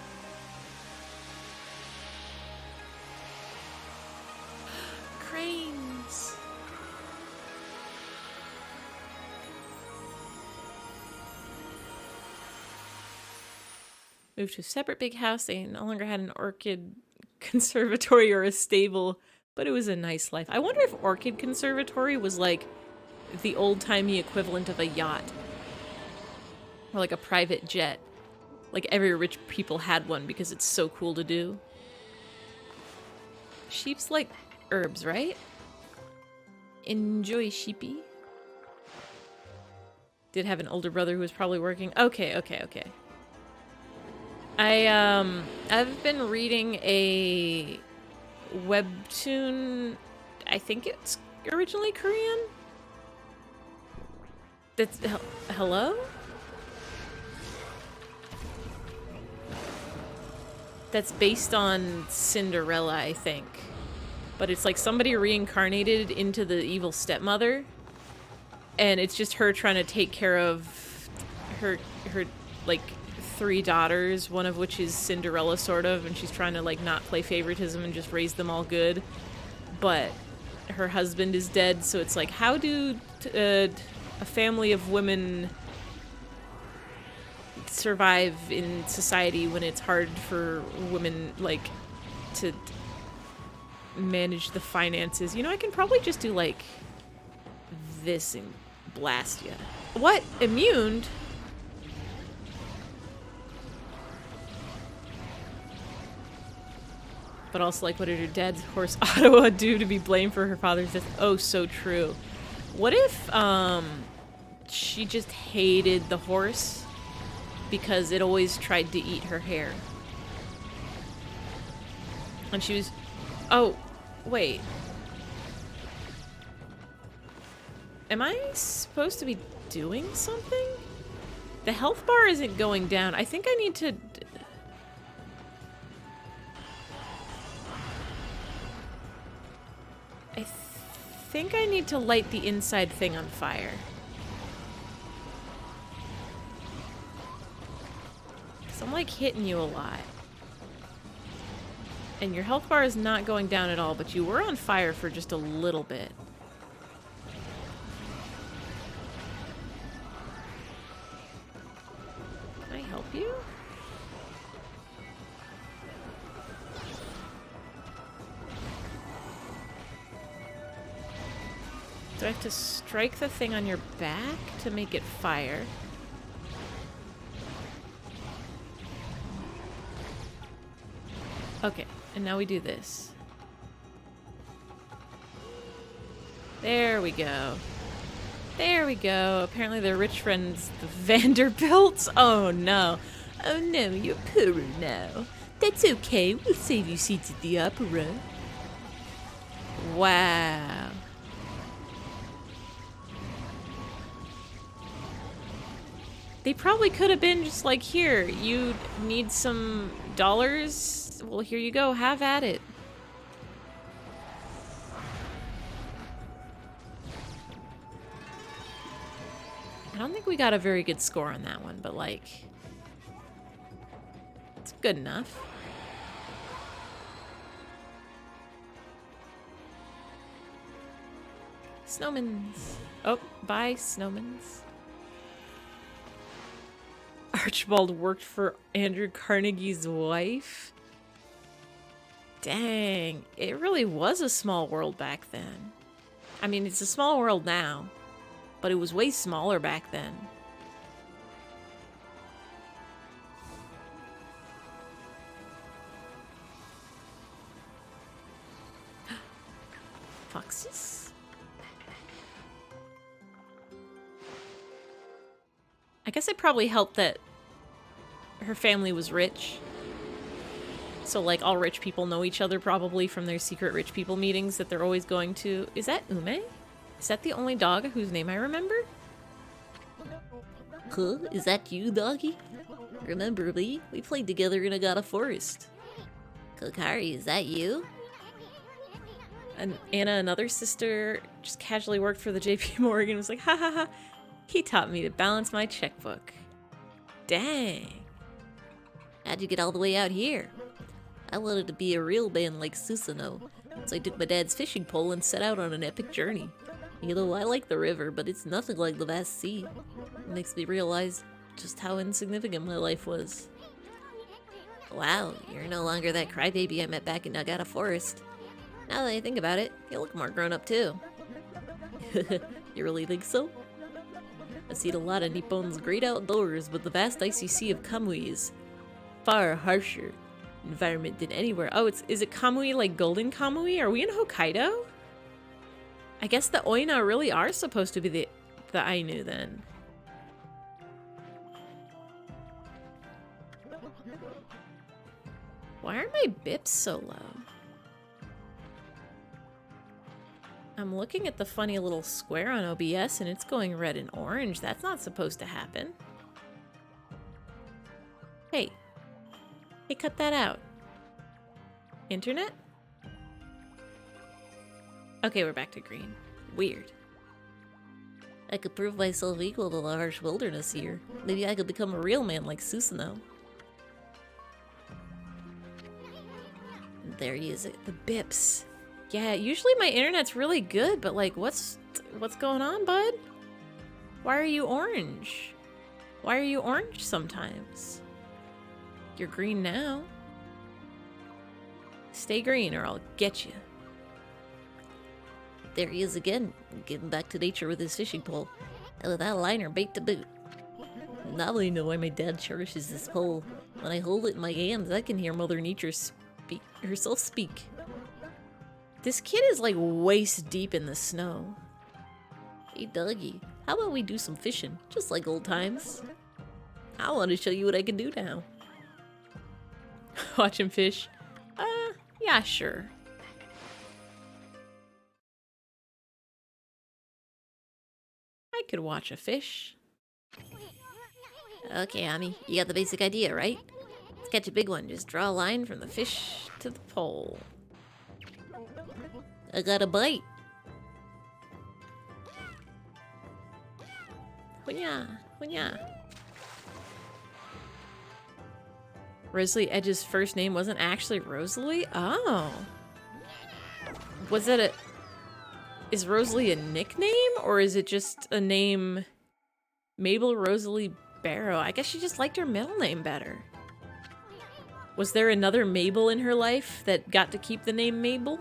Cranes. Moved to a separate big house. They no longer had an orchid conservatory or a stable, but it was a nice life. I wonder if orchid conservatory was like the old-timey equivalent of a yacht. Or like a private jet. Like every rich people had one because it's so cool to do. Sheep's like herbs, right? Enjoy, sheepy. Did have an older brother who was probably working. Okay. I've been reading a webtoon. I think it's originally Korean. That's hello? That's based on Cinderella, I think. But it's like somebody reincarnated into the evil stepmother. And it's just her trying to take care of her like 3 daughters, one of which is Cinderella sort of, and she's trying to like not play favoritism and just raise them all good. But her husband is dead, so it's like, how do a family of women survive in society when it's hard for women like to manage the finances? You know, I can probably just do like this and blast ya. What? Immune? But also, like, what did her dad's horse Ottawa do to be blamed for her father's death? Oh, so true. What if she just hated the horse because it always tried to eat her hair? And she was... Oh, wait. Am I supposed to be doing something? The health bar isn't going down. I think I need to... I think I need to light the inside thing on fire. So I'm like hitting you a lot. And your health bar is not going down at all, but you were on fire for just a little bit. Do I have to strike the thing on your back to make it fire? Okay, and now we do this. There we go. There we go. Apparently their rich friends, the Vanderbilts. Oh no. Oh no, you're poorer now. That's okay. We'll save you seats at the opera. Wow. They probably could have been just like, here, you need some dollars? Well, here you go. Have at it. I don't think we got a very good score on that one, but like, it's good enough. Snowmans. Oh, bye, Snowmans. Archibald worked for Andrew Carnegie's wife? Dang, it really was a small world back then. I mean, it's a small world now, but it was way smaller back then. Foxes? I guess it probably helped that her family was rich. So, like, all rich people know each other probably from their secret rich people meetings that they're always going to. Is that Ume? Is that the only dog whose name I remember? Huh? Is that you, doggy? Remember me? We played together in Agata Forest. Kokari, is that you? And Anna, another sister, just casually worked for the JP Morgan, was like, ha ha ha. He taught me to balance my checkbook. Dang. How'd you get all the way out here? I wanted to be a real man like Susanoo, so I took my dad's fishing pole and set out on an epic journey. You know, I like the river, but it's nothing like the vast sea. It makes me realize just how insignificant my life was. Wow, you're no longer that crybaby I met back in Nagata Forest. Now that I think about it, you look more grown up too. You really think so? I've seen a lot of Nippon's great outdoors, but the vast icy sea of Kamui is far harsher environment than anywhere. Oh, is it Kamui like Golden Kamui? Are we in Hokkaido? I guess the Oina really are supposed to be the Ainu then. Why are my bips so low? I'm looking at the funny little square on OBS and it's going red and orange. That's not supposed to happen. Hey. Hey, cut that out. Internet? Okay, we're back to green. Weird. I could prove myself equal to the harsh wilderness here. Maybe I could become a real man like Susanoo. There he is, the bips. Yeah, usually my internet's really good, but like, what's going on, bud? Why are you orange? Why are you orange sometimes? You're green now. Stay green or I'll get you. There he is again, getting back to nature with his fishing pole. And with that liner bait to boot. Now I know why my dad cherishes this pole. When I hold it in my hands, I can hear Mother Nature herself speak. This kid is like waist deep in the snow. Hey Dougie, how about we do some fishing, just like old times? I want to show you what I can do now. Watch him fish. Yeah, sure. I could watch a fish. Okay, Ami, you got the basic idea, right? Let's catch a big one. Just draw a line from the fish to the pole. I got a bite. Hunya, hunya. Rosalie Edge's first name wasn't actually Rosalie? Oh. Was it is Rosalie a nickname or is it just a name? Mabel Rosalie Barrow. I guess she just liked her middle name better. Was there another Mabel in her life that got to keep the name Mabel?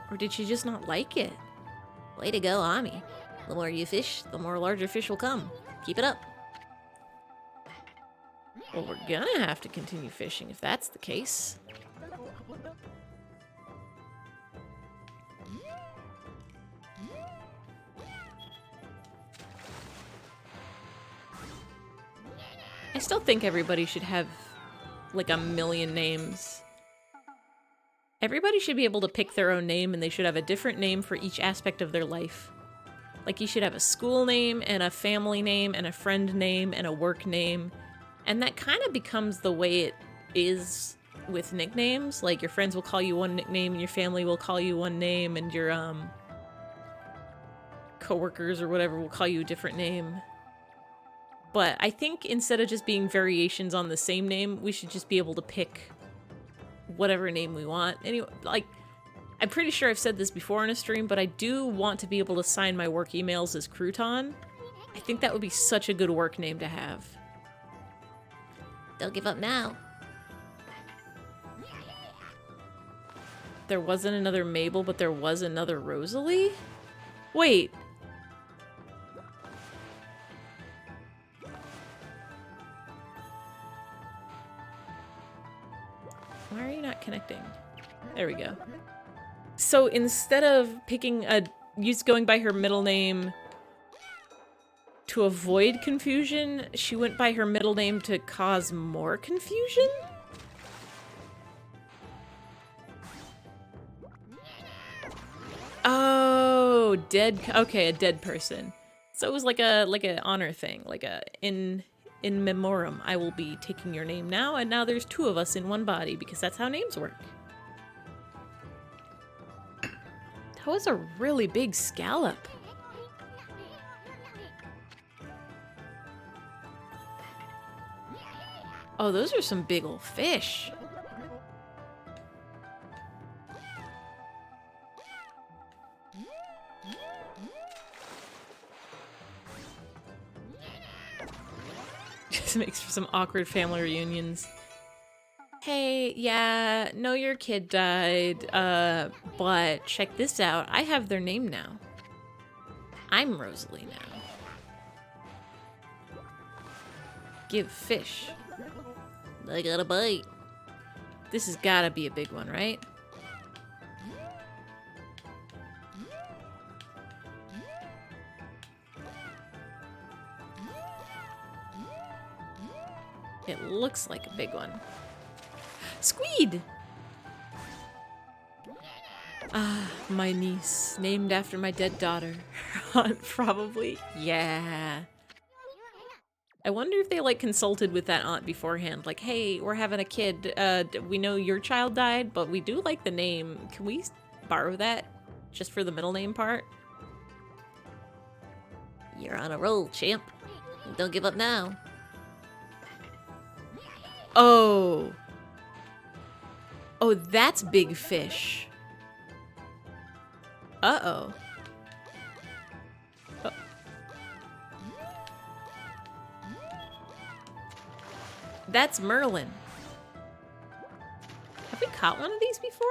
Or did she just not like it? Way to go, Ami. The more you fish, the more larger fish will come. Keep it up. Well, we're gonna have to continue fishing if that's the case. I still think everybody should have like a million names. Everybody should be able to pick their own name, and they should have a different name for each aspect of their life. Like, you should have a school name, and a family name, and a friend name, and a work name. And that kind of becomes the way it is with nicknames. Like, your friends will call you one nickname, and your family will call you one name, and your coworkers or whatever will call you a different name. But I think instead of just being variations on the same name, we should just be able to pick whatever name we want. Anyway, like, I'm pretty sure I've said this before in a stream, but I do want to be able to sign my work emails as Crouton. I think that would be such a good work name to have. Don't give up now. There wasn't another Mabel, but there was another Rosalie? Wait. Why are you not connecting? There we go. So instead of picking going by her middle name to avoid confusion, she went by her middle name to cause more confusion? Oh, okay, a dead person. So it was like a honor thing, like a in memoriam. I will be taking your name now, and now there's two of us in one body because that's how names work. That was a really big scallop. Oh, those are some big old fish. This makes for some awkward family reunions. Hey, yeah, know your kid died, but check this out. I have their name now. I'm Rosalie now. Give fish. I got a bite. This has gotta be a big one, right? It looks like a big one. Squid! Ah, my niece, named after my dead daughter. Aunt, probably. Yeah. I wonder if they, like, consulted with that aunt beforehand. Like, hey, we're having a kid. We know your child died, but we do like the name. Can we borrow that just for the middle name part? You're on a roll, champ. Don't give up now. Oh. Oh, that's big fish. Uh-oh. Oh. That's Merlin. Have we caught one of these before?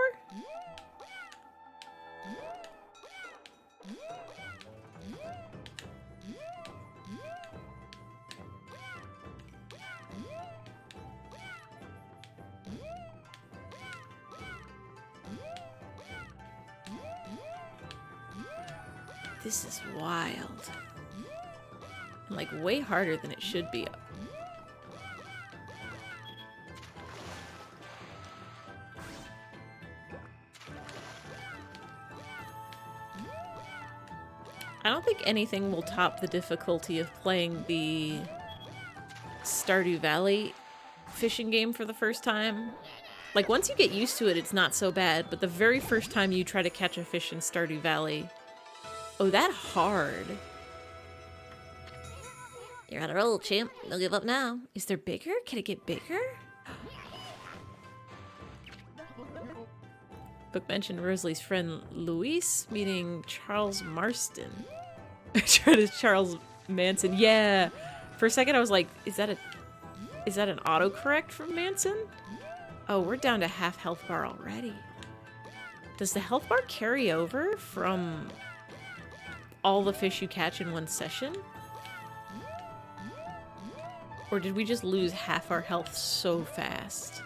This is wild. And, like, way harder than it should be. I don't think anything will top the difficulty of playing the Stardew Valley fishing game for the first time. Like, once you get used to it, it's not so bad, but the very first time you try to catch a fish in Stardew Valley, oh, that hard. You're on a roll, champ. Don't give up now. Is there bigger? Can it get bigger? Book mentioned Rosalie's friend Luis meeting Charles Marston. Charles Manson. Yeah. For a second I was like, is that an autocorrect from Manson? Oh, we're down to half health bar already. Does the health bar carry over from all the fish you catch in one session? Or did we just lose half our health so fast?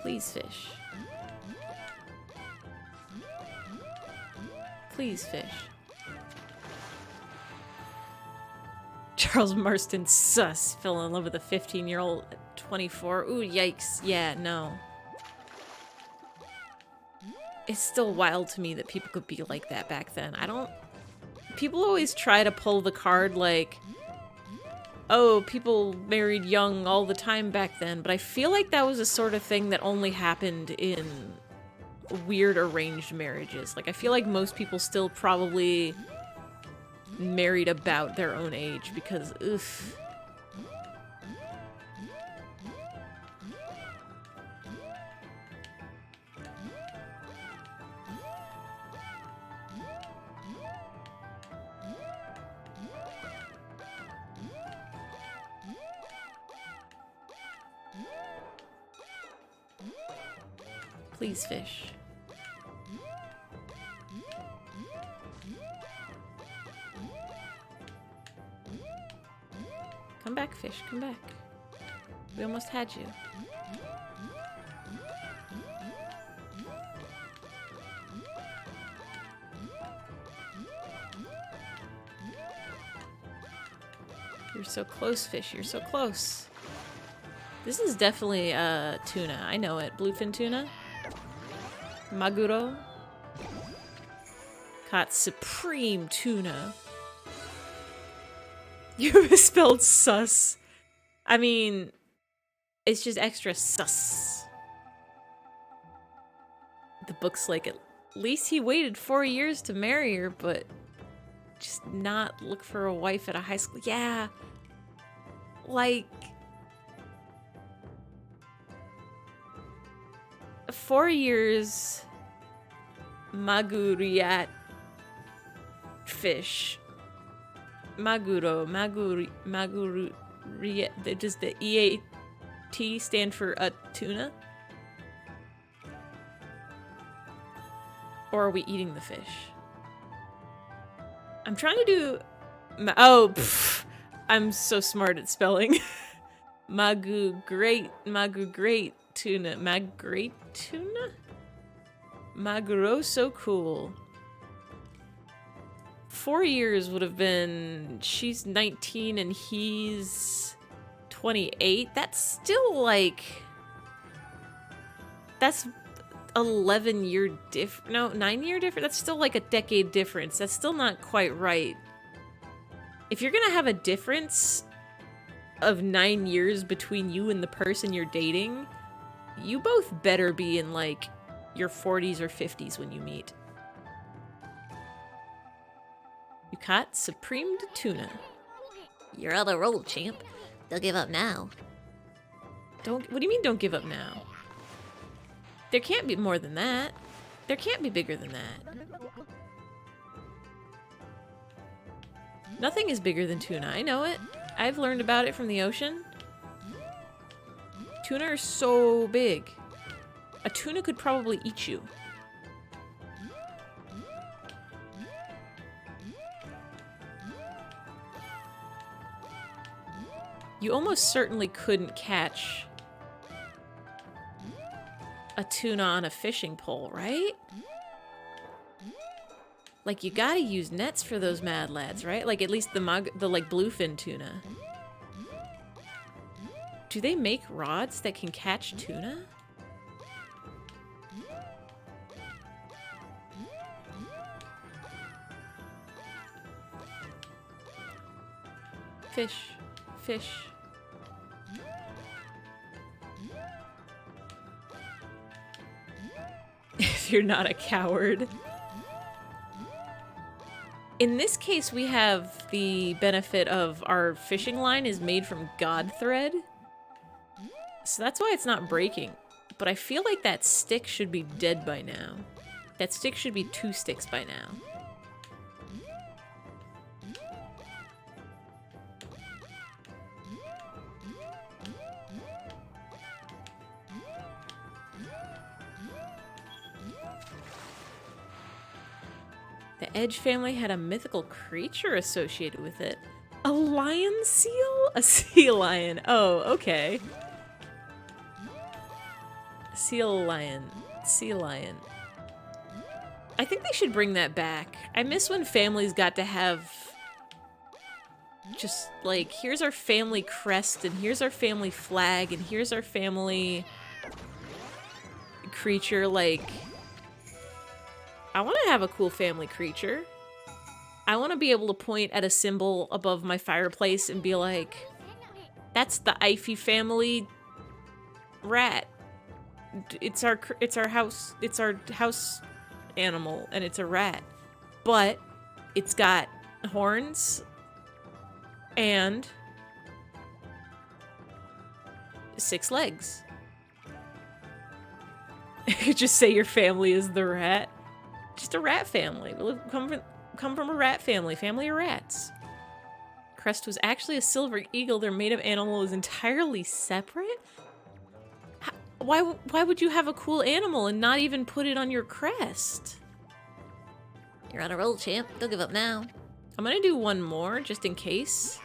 Please, fish. Please, fish. Charles Marston, sus. Fell in love with a 15-year-old at 24. Ooh, yikes. Yeah, no. It's still wild to me that people could be like that back then. I don't... People always try to pull the card like, oh, people married young all the time back then, but I feel like that was a sort of thing that only happened in weird arranged marriages. Like, I feel like most people still probably married about their own age because, oof. Please, fish. Come back, fish, come back. We almost had you. You're so close, fish, you're so close. This is definitely tuna. I know it. Bluefin tuna. Maguro. Caught supreme tuna. You misspelled sus. I mean, it's just extra sus. The book's like, at least he waited 4 years to marry her, but just not look for a wife at a high school. Yeah. Like... 4 years, maguriat fish, maguro, maguru, does the EAT stand for a tuna? Or are we eating the fish? I'm trying to do, oh, pff, I'm so smart at spelling. Magu great tuna, great tuna? Maguro, so cool. 4 years would have been, she's 19 and he's 28. That's still like, that's 11-year no, 9-year difference. That's still like a decade difference. That's still not quite right. If you're gonna have a difference of 9 years between you and the person you're dating, you both better be in like your 40s or 50s when you meet. You caught supreme tuna. You're on a roll, champ. Don't give up now. What do you mean don't give up now? There can't be more than that. There can't be bigger than that. Nothing is bigger than tuna. I know it. I've learned about it from the ocean. Tuna are so big. A tuna could probably eat you. You almost certainly couldn't catch a tuna on a fishing pole, right? Like, you gotta use nets for those mad lads, right? Like, at least the like bluefin tuna. Do they make rods that can catch tuna? Fish. Fish. If you're not a coward. In this case, we have the benefit of our fishing line is made from god thread. So that's why it's not breaking. But I feel like that stick should be dead by now. That stick should be 2 sticks by now. The Edge family had a mythical creature associated with it. A lion seal? A sea lion. Oh, okay. Seal lion. Sea lion. I think they should bring that back. I miss when families got to have just like, here's our family crest, and here's our family flag, and here's our family creature. Like, I want to have a cool family creature. I want to be able to point at a symbol above my fireplace and be like, that's the eyfey family rat. It's our house animal, and it's a rat. But it's got horns and 6 legs. You could just say your family is the rat. Just a rat family. We come from a rat family. Family of rats. Crest was actually a silver eagle. Their made-up animal is entirely separate? Why would you have a cool animal and not even put it on your crest? You're on a roll, champ. Don't give up now. I'm gonna do one more, just in case.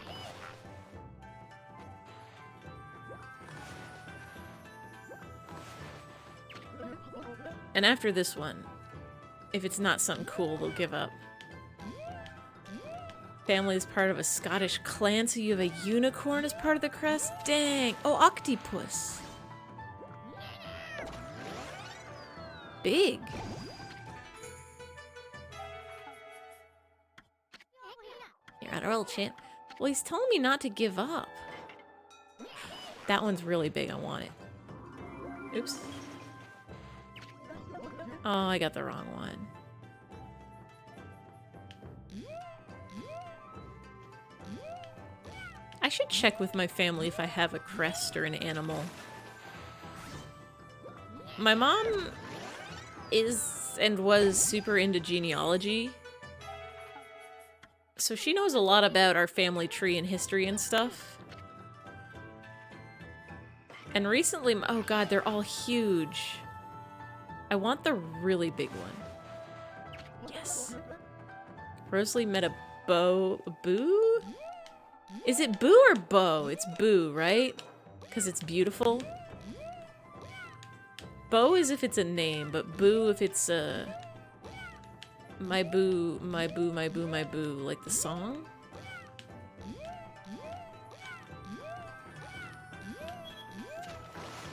And after this one, if it's not something cool, they'll give up. Family is part of a Scottish clan, so you have a unicorn as part of the crest? Dang. Oh, octopus. Big. You're on a roll, champ. Well, he's telling me not to give up. That one's really big. I want it. Oops. Oh, I got the wrong one. I should check with my family if I have a crest or an animal. My mom is and was super into genealogy. So she knows a lot about our family tree and history and stuff. And recently, oh god, they're all huge. I want the really big one. Yes. Rosalie met a boo? Is it boo or bow? It's boo, right? Because it's beautiful. Beau is if it's a name, but boo if it's a... My boo, my boo, my boo, my boo. Like the song?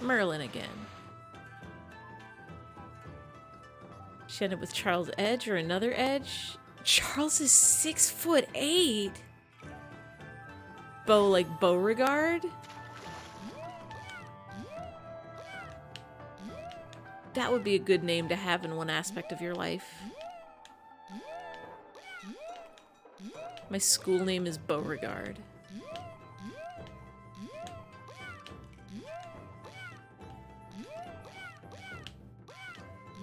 Merlin again. She ended with Charles Edge or another Edge? Charles is 6'8". Beau like Beauregard? That would be a good name to have in one aspect of your life. My school name is Beauregard.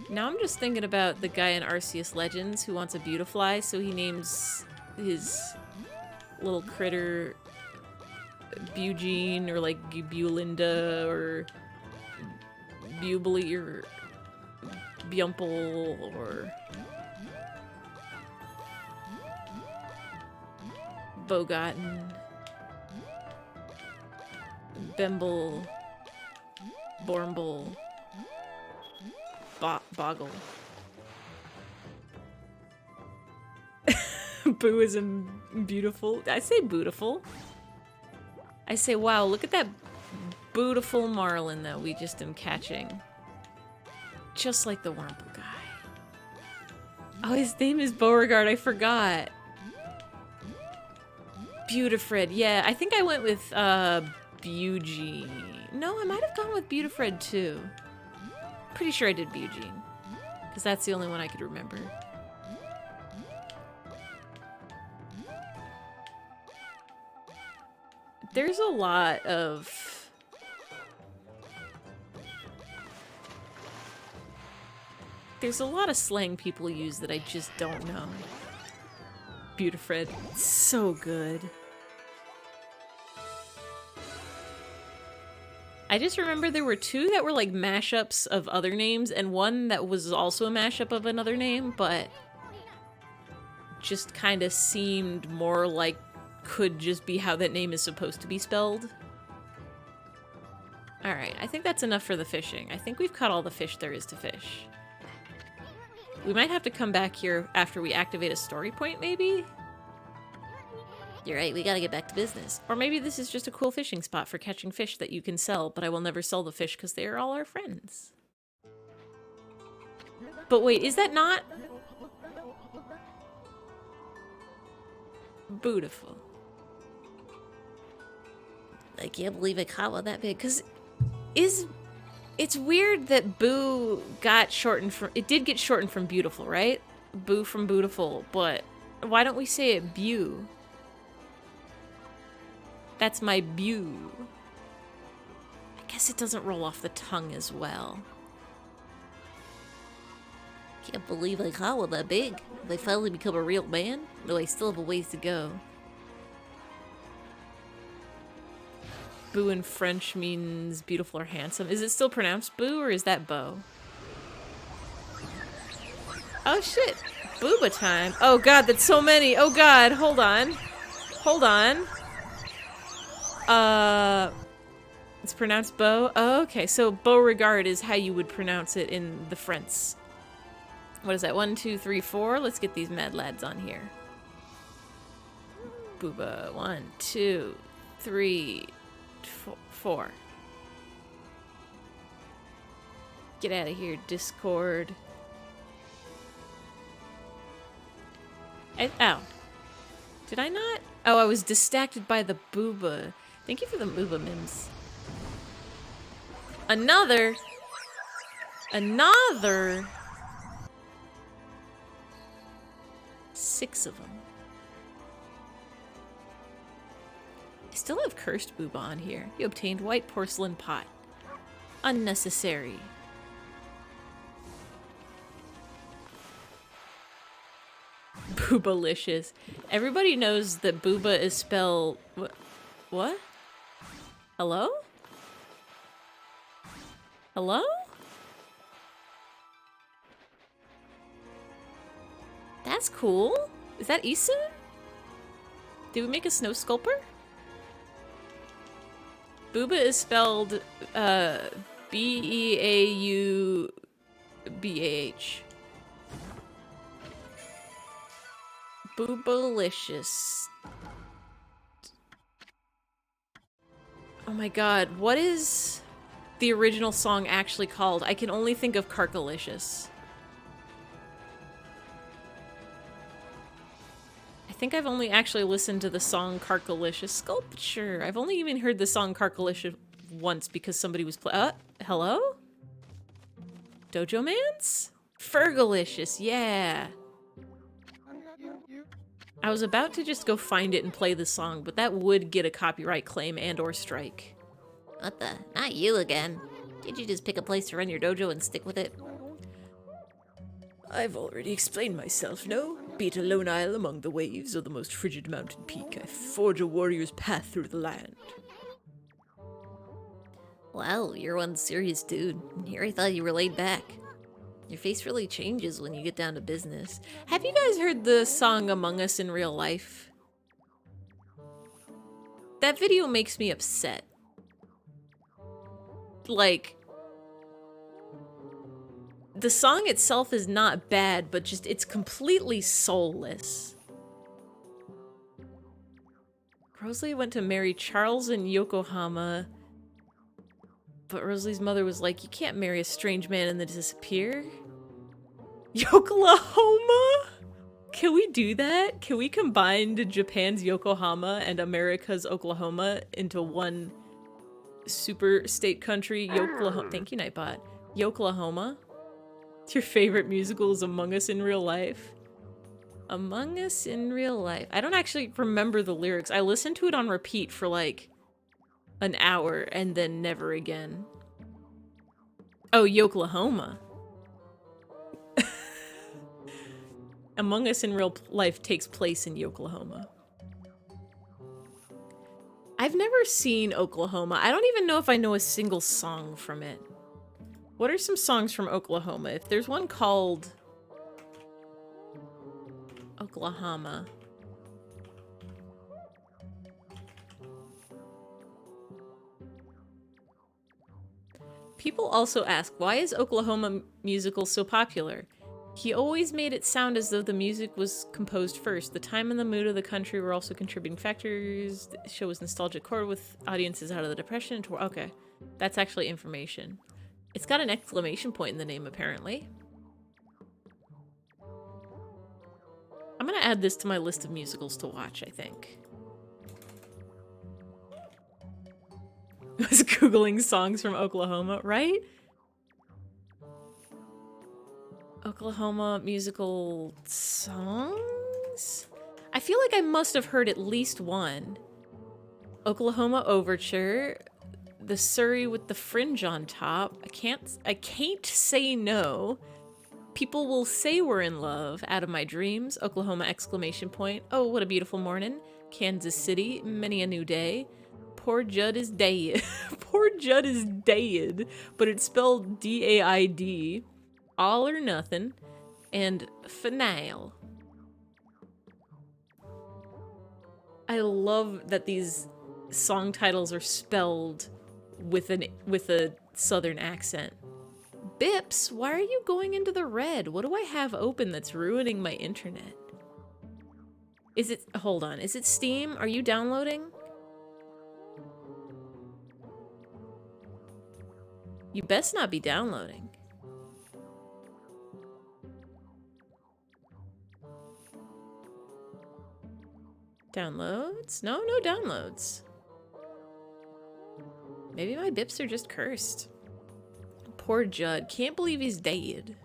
Now I'm just thinking about the guy in Arceus Legends who wants a Beautifly, so he names his little critter Bugene or like Bulinda or Bubly or Bumple or Bogotten, Bemble, Bormble, Boggle. Boo is beautiful. I say beautiful. I say, wow, look at that beautiful Marlin that we just am catching. Just like the Wurmple guy. Oh, his name is Beauregard, I forgot. Beautifred, yeah, I think I went with, Bugene. No, I might have gone with Beautifred too. Pretty sure I did Bugene. Because that's the only one I could remember. There's a lot of... There's a lot of slang people use that I just don't know. Beautifred. So good. I just remember there were two that were like mashups of other names and one that was also a mashup of another name, but just kind of seemed more like could just be how that name is supposed to be spelled. Alright, I think that's enough for the fishing. I think we've caught all the fish there is to fish. We might have to come back here after we activate a story point, maybe? You're right, we gotta get back to business. Or maybe this is just a cool fishing spot for catching fish that you can sell, but I will never sell the fish because they are all our friends. But wait, is that not... Beautiful. I can't believe I caught one that big. Because it's weird that Boo got shortened from... It did get shortened from beautiful, right? Boo from beautiful, but why don't we say it Bew? That's my Bew. I guess it doesn't roll off the tongue as well. Can't believe I caught one that big. Have I finally become a real man? No, I still have a ways to go. Boo in French means beautiful or handsome. Is it still pronounced Boo or is that Beau? Oh shit! Booba time! Oh god, that's so many! Oh god, hold on. Hold on. It's pronounced Beau? Oh, okay, so Beauregard is how you would pronounce it in the French. What is that? 1, 2, 3, 4? Let's get these mad lads on here. Booba. 1, 2, 3, 4. Get out of here, Discord. Ow. Did I not? Oh, I was distracted by the booba. Thank you for the booba mims. Another. 6 of them. I still have cursed booba on here. You obtained white porcelain pot. Unnecessary. Boobalicious. Everybody knows that booba is spelled... What? Hello? Hello? That's cool. Is that Isu? Did we make a snow sculptor? Booba is spelled B-E-A-U-B-A-H. Boobalicious. Oh my god, what is the original song actually called? I can only think of Carkalicious. I think I've only actually listened to the song Carkalicious Sculpture. I've only even heard the song Carkalicious once because somebody was hello? Dojo Mans? Fergalicious, yeah. I was about to just go find it and play the song, but that would get a copyright claim and or strike. What the? Not you again. Did you just pick a place to run your dojo and stick with it? I've already explained myself, no? Be it a lone isle among the waves or the most frigid mountain peak, I forge a warrior's path through the land. Wow, you're one serious dude. Here I thought you were laid back. Your face really changes when you get down to business. Have you guys heard the song Among Us in Real Life? That video makes me upset. Like, the song itself is not bad, but just it's completely soulless. Rosalie went to marry Charles in Yokohama, but Rosalie's mother was like, you can't marry a strange man and then disappear. Yoklahoma? Can we do that? Can we combine Japan's Yokohama and America's Oklahoma into one super state country? Yoklahoma. Thank you, Nightbot. Yoklahoma. Your favorite musical is Among Us in Real Life. Among Us in Real Life. I don't actually remember the lyrics. I listened to it on repeat for like an hour and then never again. Oh, Yoklahoma. Among Us in Real Life takes place in Yoklahoma. I've never seen Oklahoma. I don't even know if I know a single song from it. What are some songs from Oklahoma? If there's one called Oklahoma. People also ask, why is Oklahoma musical so popular? He always made it sound as though the music was composed first. The time and the mood of the country were also contributing factors. The show was nostalgic core with audiences out of the depression. Okay, that's actually information. It's got an exclamation point in the name, apparently. I'm gonna add this to my list of musicals to watch, I think. I was Googling songs from Oklahoma, right? Oklahoma musical songs? I feel like I must have heard at least one. Oklahoma Overture, The Surrey with the Fringe on Top, I can't say no. People Will Say We're in Love, Out of My Dreams, Oklahoma exclamation point, Oh What a Beautiful Morning, Kansas City, Many a New Day, Poor Judd is Dead. Poor Judd is dead, but it's spelled D-A-I-D. All or Nothing, and Finale. I love that these song titles are spelled with a southern accent. Bips, why are you going into the red? What do I have open that's ruining my internet? Is it, hold on, is it Steam? Are you downloading? You best not be downloading. Downloads? No downloads. Maybe my bips are just cursed. Poor Judd. Can't believe he's dead.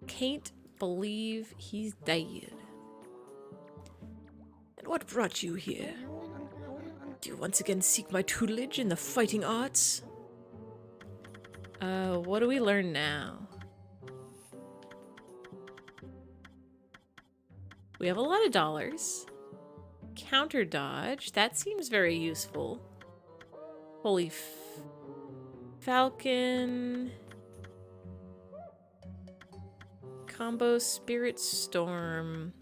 Can't believe he's dead. And what brought you here? Do you once again seek my tutelage in the fighting arts? What do we learn now? We have a lot of dollars. Counter dodge. That seems very useful. Holy Falcon. Combo Spirit Storm.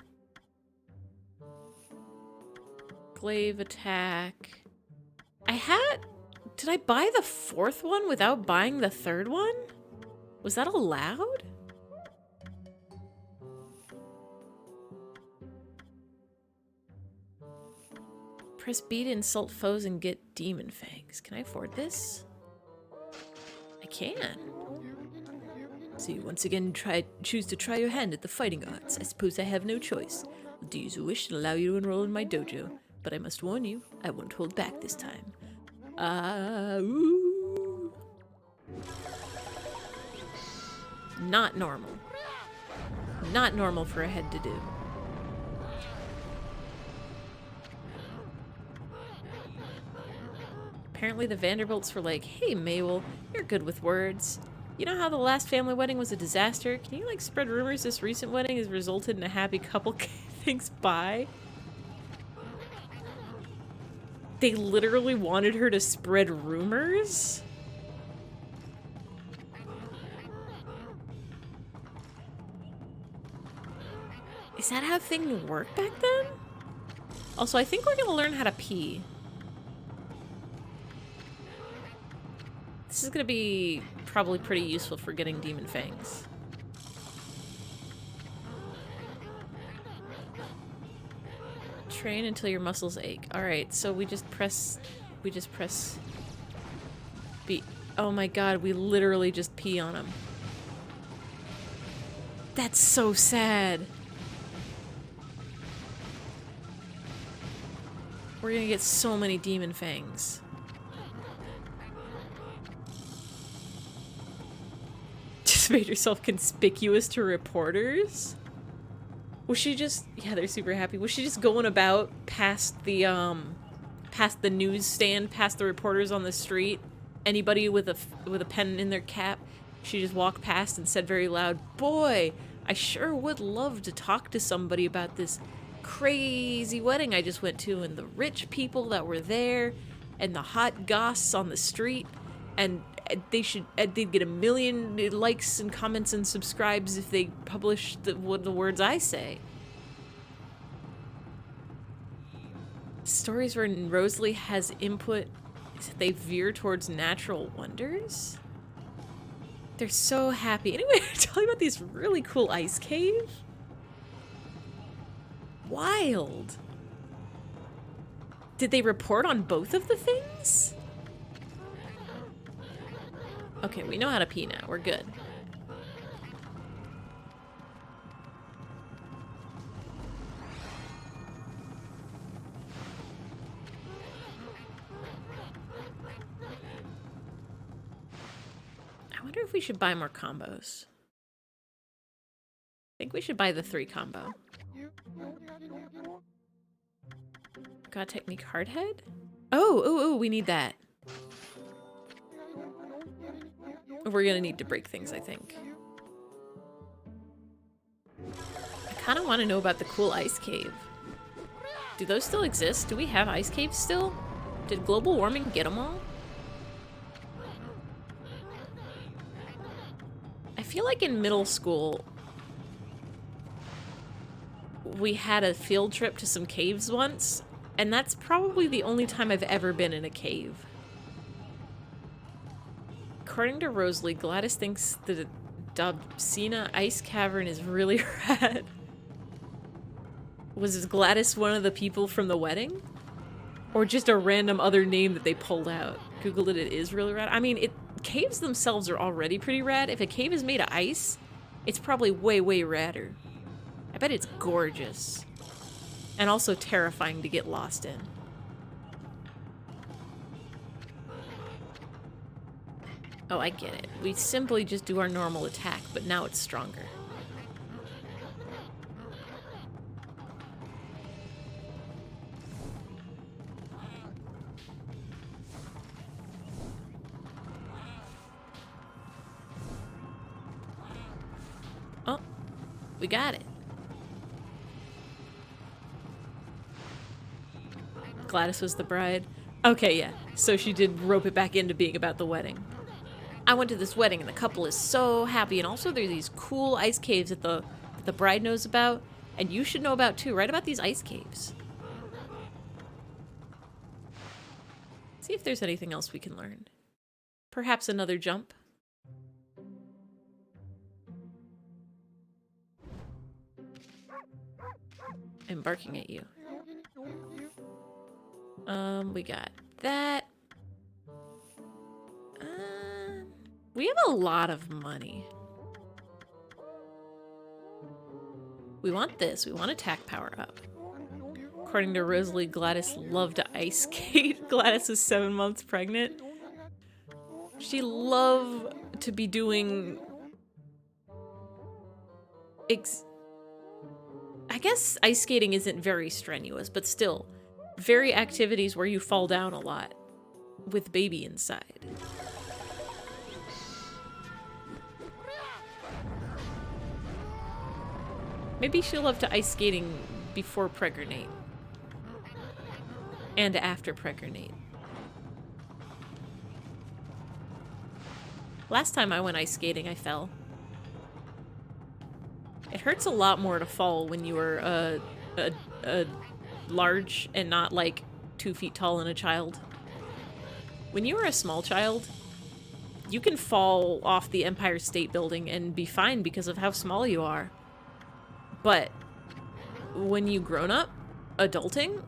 Glaive attack. Did I buy the fourth one without buying the third one? Was that allowed? Press B to insult foes and get demon fangs. Can I afford this? I can. So you once again choose to try your hand at the fighting arts. I suppose I have no choice. I'll do as you wish and allow you to enroll in my dojo. But I must warn you, I won't hold back this time. Ooh. Not normal. Not normal for a head to do. Apparently the Vanderbilts were like, hey Maywell, you're good with words. You know how the last family wedding was a disaster? Can you like spread rumors this recent wedding has resulted in a happy couple? Thanks, bye. They literally wanted her to spread rumors? Is that how things worked back then? Also, I think we're gonna learn how to pee. This is gonna be probably pretty useful for getting demon fangs. Train until your muscles ache. Alright, so we just press B. Oh my god, we literally just pee on him. That's so sad. We're gonna get so many demon fangs. Just made herself conspicuous to reporters? Was she just... Yeah, they're super happy. Was she just going about past the past the newsstand, past the reporters on the street, anybody with a pen in their cap. She just walked past and said very loud, "Boy, I sure would love to talk to somebody about this crazy wedding I just went to, and the rich people that were there, and the hot goss on the street, and they'd get 1 million likes and comments and subscribes if they published the words I say." Stories where Rosalie has input, they veer towards natural wonders. They're so happy. Anyway, tell you about these really cool ice cave. Wild. Did they report on both of the things? Okay, we know how to pee now. We're good. I wonder if we should buy more combos. I think we should buy the 3 combo. God technique hardhead? Oh, we need that. We're gonna need to break things, I think. I kind of want to know about the cool ice cave. Do those still exist? Do we have ice caves still? Did global warming get them all? I feel like in middle school, we had a field trip to some caves once, and that's probably the only time I've ever been in a cave. According to Rosalie, Gladys thinks the Dobsina Ice Cavern is really rad. Was Gladys one of the people from the wedding? Or just a random other name that they pulled out? Googled it, it is really rad. I mean, caves themselves are already pretty rad. If a cave is made of ice, it's probably way, way radder. I bet it's gorgeous. And also terrifying to get lost in. Oh, I get it. We simply just do our normal attack, but now it's stronger. Oh, we got it. Gladys was the bride. Okay, yeah. So she did rope it back into being about the wedding. I went to this wedding and the couple is so happy, and also there's these cool ice caves that the bride knows about, and you should know about too. Write about these ice caves. See if there's anything else we can learn. Perhaps another jump. I'm barking at you. We got that. We have a lot of money. We want this. We want attack power up. According to Rosalie, Gladys loved to ice skate. Gladys was 7 months pregnant. She loved to be doing... I guess ice skating isn't very strenuous, but still, very activities where you fall down a lot with baby inside. Maybe she'll love to ice skating before pregnate. And after pregnate. Last time I went ice skating, I fell. It hurts a lot more to fall when you are large and not like 2 feet tall and a child. When you are a small child, you can fall off the Empire State Building and be fine because of how small you are. But when you grown up, adulting,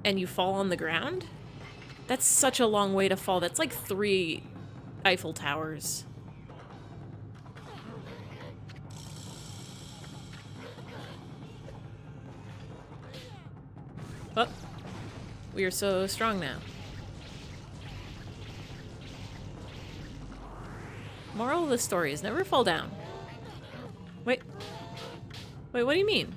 and you fall on the ground, that's such a long way to fall. That's like 3 Eiffel Towers. Oh, we are so strong now. Moral of the story is never fall down. Wait, what do you mean?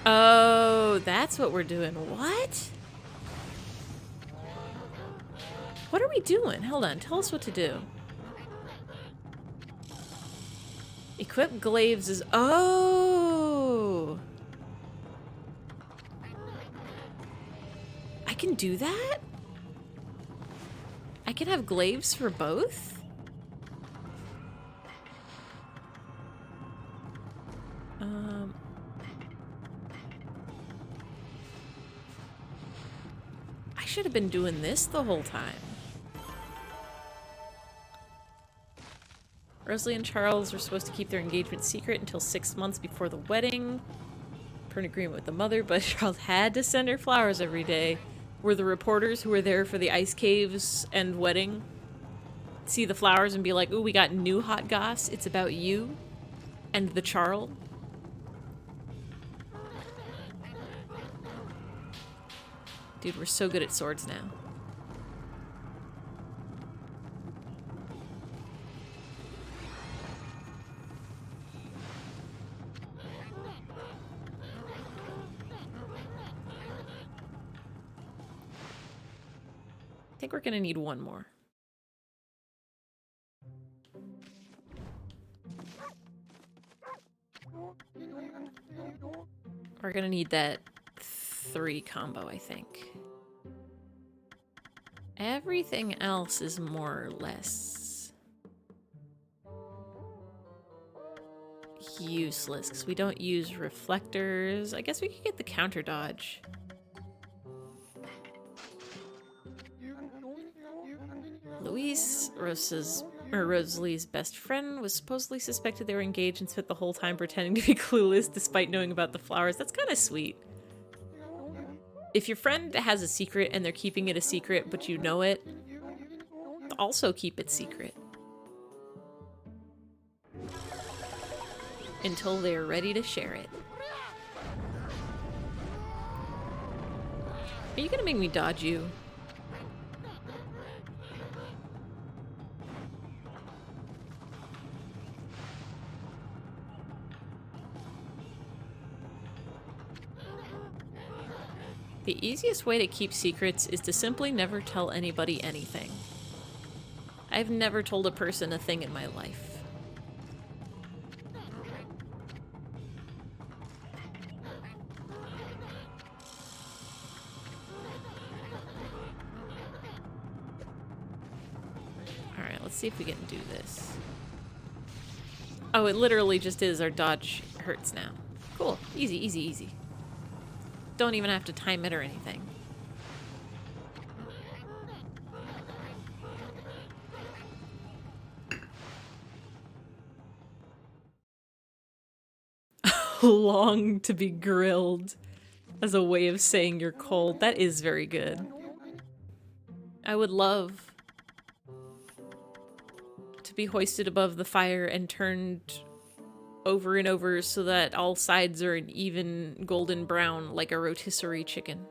Oh, that's what we're doing. What? What are we doing? Hold on. Tell us what to do. Equip glaives is... Oh! I can do that? I can have glaives for both? I should have been doing this the whole time. Rosalie and Charles were supposed to keep their engagement secret until 6 months before the wedding, per an agreement with the mother, but Charles had to send her flowers every day. Were the reporters who were there for the ice caves and wedding see the flowers and be like, ooh, we got new hot goss, it's about you and the Charles? Dude, we're so good at swords now. I think we're gonna need one more. We're gonna need that 3 combo, I think. Everything else is more or less useless because we don't use reflectors. I guess we could get the counter dodge. Louise, Rosalie's best friend, was supposedly suspected they were engaged and spent the whole time pretending to be clueless despite knowing about the flowers. That's kind of sweet. If your friend has a secret and they're keeping it a secret, but you know it, also keep it secret. Until they're ready to share it. Are you gonna make me dodge you? The easiest way to keep secrets is to simply never tell anybody anything. I've never told a person a thing in my life. Alright, let's see if we can do this. Oh, it literally just is our dodge hurts now. Cool. Easy, easy, easy. Don't even have to time it or anything. Long to be grilled as a way of saying you're cold. That is very good. I would love to be hoisted above the fire and turned over and over so that all sides are an even golden brown like a rotisserie chicken.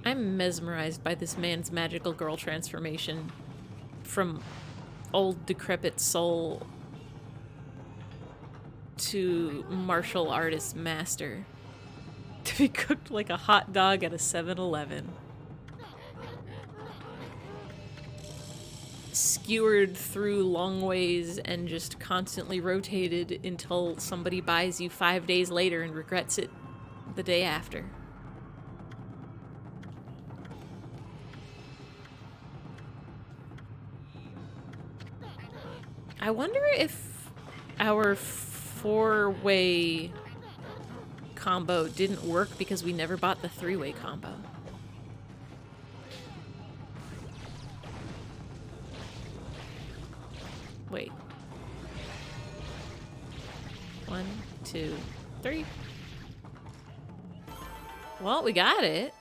I'm mesmerized by this man's magical girl transformation from old decrepit soul to martial artist master to be cooked like a hot dog at a 7-Eleven. Skewered through long ways and just constantly rotated until somebody buys you 5 days later and regrets it the day after. I wonder if our 4-way combo didn't work because we never bought the 3-way combo. Wait. 1, 2, 3. Well, we got it.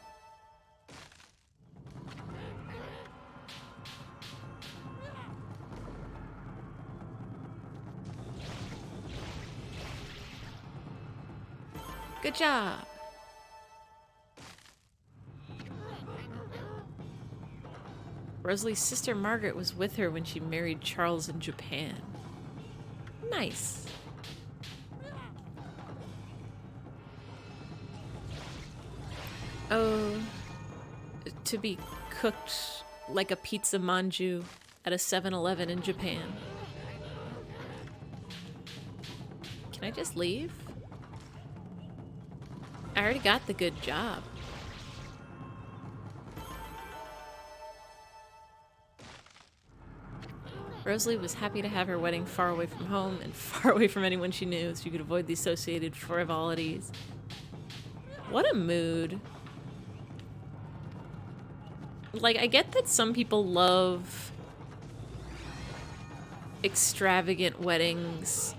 Good job. Rosalie's sister Margaret was with her when she married Charles in Japan. Nice. Oh, to be cooked like a pizza manju at a 7-Eleven in Japan. Can I just leave? I already got the good job. Rosalie was happy to have her wedding far away from home and far away from anyone she knew, so she could avoid the associated frivolities. What a mood. Like, I get that some people love extravagant weddings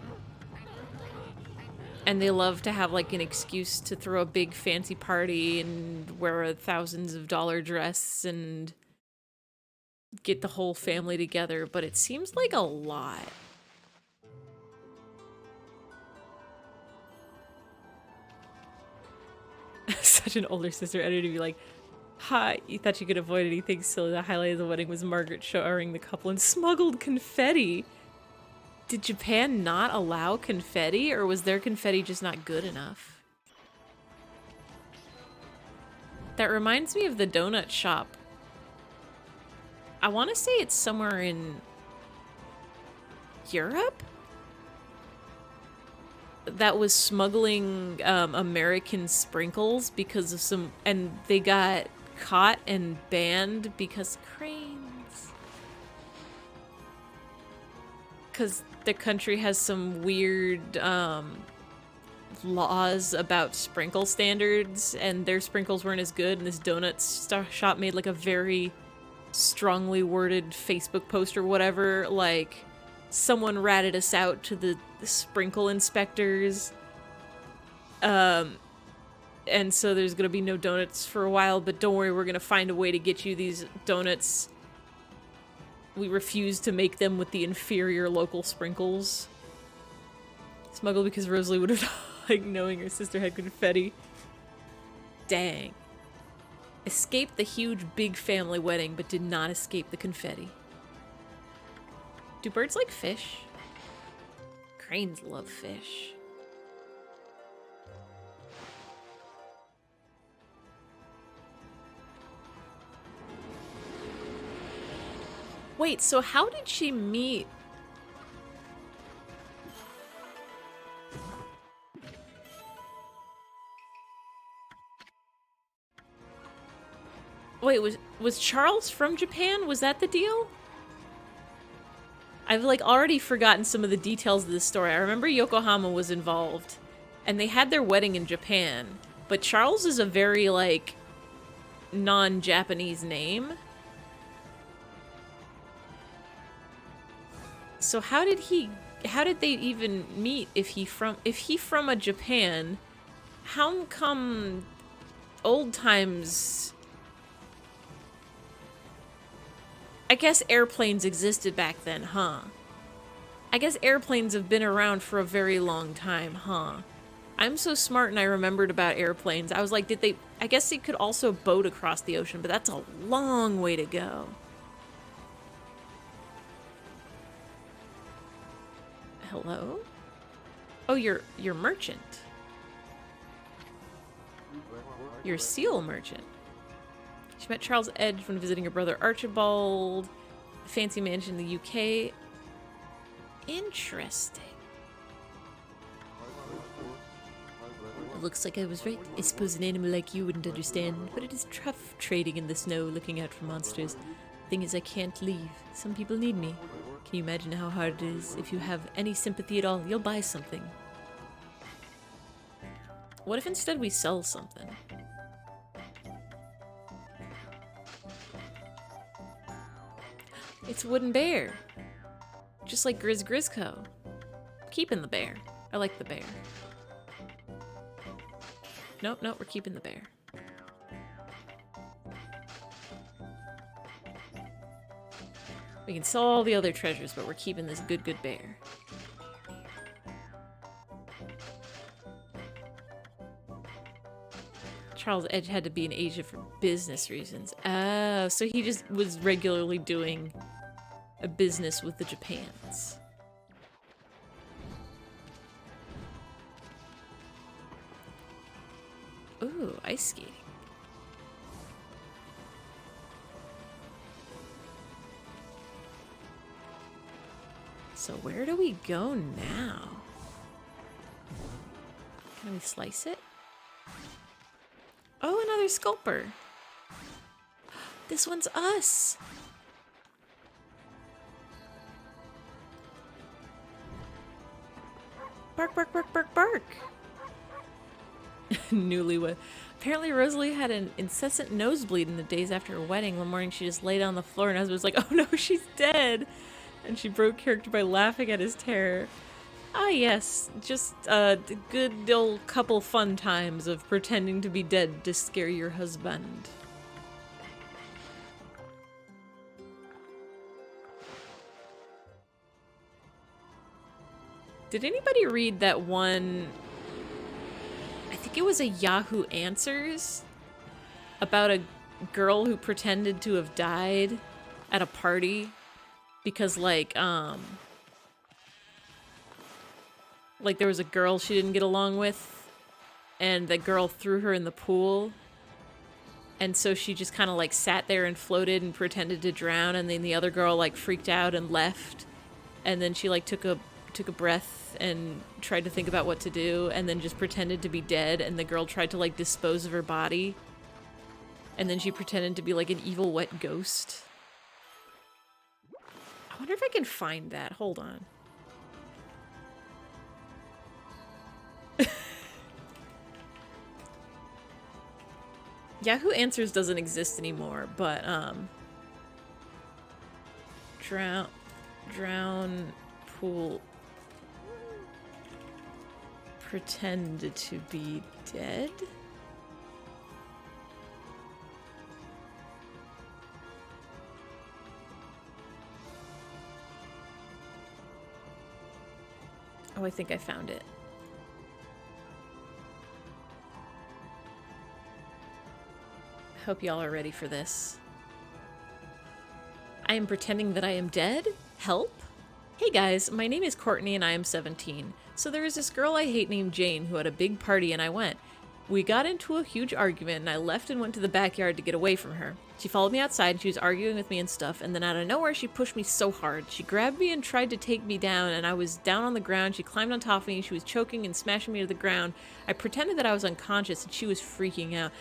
and they love to have like an excuse to throw a big fancy party and wear a thousands of dollar dress and get the whole family together, but it seems like a lot. Such an older sister editor to be like, hi, you thought you could avoid anything silly. The highlight of the wedding was Margaret showering the couple and smuggled confetti. Did Japan not allow confetti, or was their confetti just not good enough? That reminds me of the donut shop. I want to say it's somewhere in Europe that was smuggling American sprinkles because of some, and they got caught and banned because cranes. Because the country has some weird laws about sprinkle standards, and their sprinkles weren't as good, and this donut shop made like a very strongly worded Facebook post or whatever, like someone ratted us out to the sprinkle inspectors, and so there's gonna be no donuts for a while, but don't worry, we're gonna find a way to get you these donuts. We refuse to make them with the inferior local sprinkles. Smuggled because Rosalie would have like knowing her sister had confetti. Dang. Escaped the huge big family wedding, but did not escape the confetti. Do birds like fish? Cranes love fish. Wait, so how did she meet? Wait, was Charles from Japan? Was that the deal? I've like already forgotten some of the details of this story. I remember Yokohama was involved and they had their wedding in Japan, but Charles is a very like non-Japanese name. So how did they even meet if he from a Japan? How come old times? I guess airplanes existed back then, huh? I guess airplanes have been around for a very long time, huh? I'm so smart and I remembered about airplanes. I was like, I guess they could also boat across the ocean, but that's a long way to go. Hello? Oh, you're merchant. You're a seal merchant. She met Charles Edge when visiting her brother Archibald, a fancy mansion in the UK. Interesting. It looks like I was right. I suppose an animal like you wouldn't understand, but it is tough trading in the snow looking out for monsters. Thing is, I can't leave. Some people need me. Can you imagine how hard it is? If you have any sympathy at all, you'll buy something. What if instead we sell something? It's a wooden bear. Just like Grizz Grizzco. Keeping the bear. I like the bear. Nope, we're keeping the bear. We can sell all the other treasures, but we're keeping this good bear. Charles Edge had to be in Asia for business reasons. Oh, so he just was regularly doing a business with the Japans. Ooh, ice skating. So where do we go now? Can we slice it? Oh, another sculper. This one's us. Bark, bark, bark, bark, bark. Newlywed. Apparently Rosalie had an incessant nosebleed in the days after her wedding. One morning she just laid on the floor and her husband was like, oh no, she's dead. And she broke character by laughing at his terror. Ah yes, just the good old couple fun times of pretending to be dead to scare your husband. Did anybody read that one, I think it was a Yahoo Answers, about a girl who pretended to have died at a party because like there was a girl she didn't get along with and the girl threw her in the pool, and so she just kind of like sat there and floated and pretended to drown, and then the other girl like freaked out and left, and then she like took a breath and tried to think about what to do, and then just pretended to be dead, and the girl tried to like dispose of her body, and then she pretended to be like an evil wet ghost. I wonder if I can find that. Hold on. Yahoo Answers doesn't exist anymore, but drown pool pretend to be dead? Oh, I think I found it. Hope y'all are ready for this. I am pretending that I am dead? Help? Hey guys, my name is Courtney and I am 17. So there was this girl I hate named Jane who had a big party and I went. We got into a huge argument and I left and went to the backyard to get away from her. She followed me outside and she was arguing with me and stuff, and then out of nowhere she pushed me so hard. She grabbed me and tried to take me down, and I was down on the ground. She climbed on top of me, she was choking and smashing me to the ground. I pretended that I was unconscious and she was freaking out.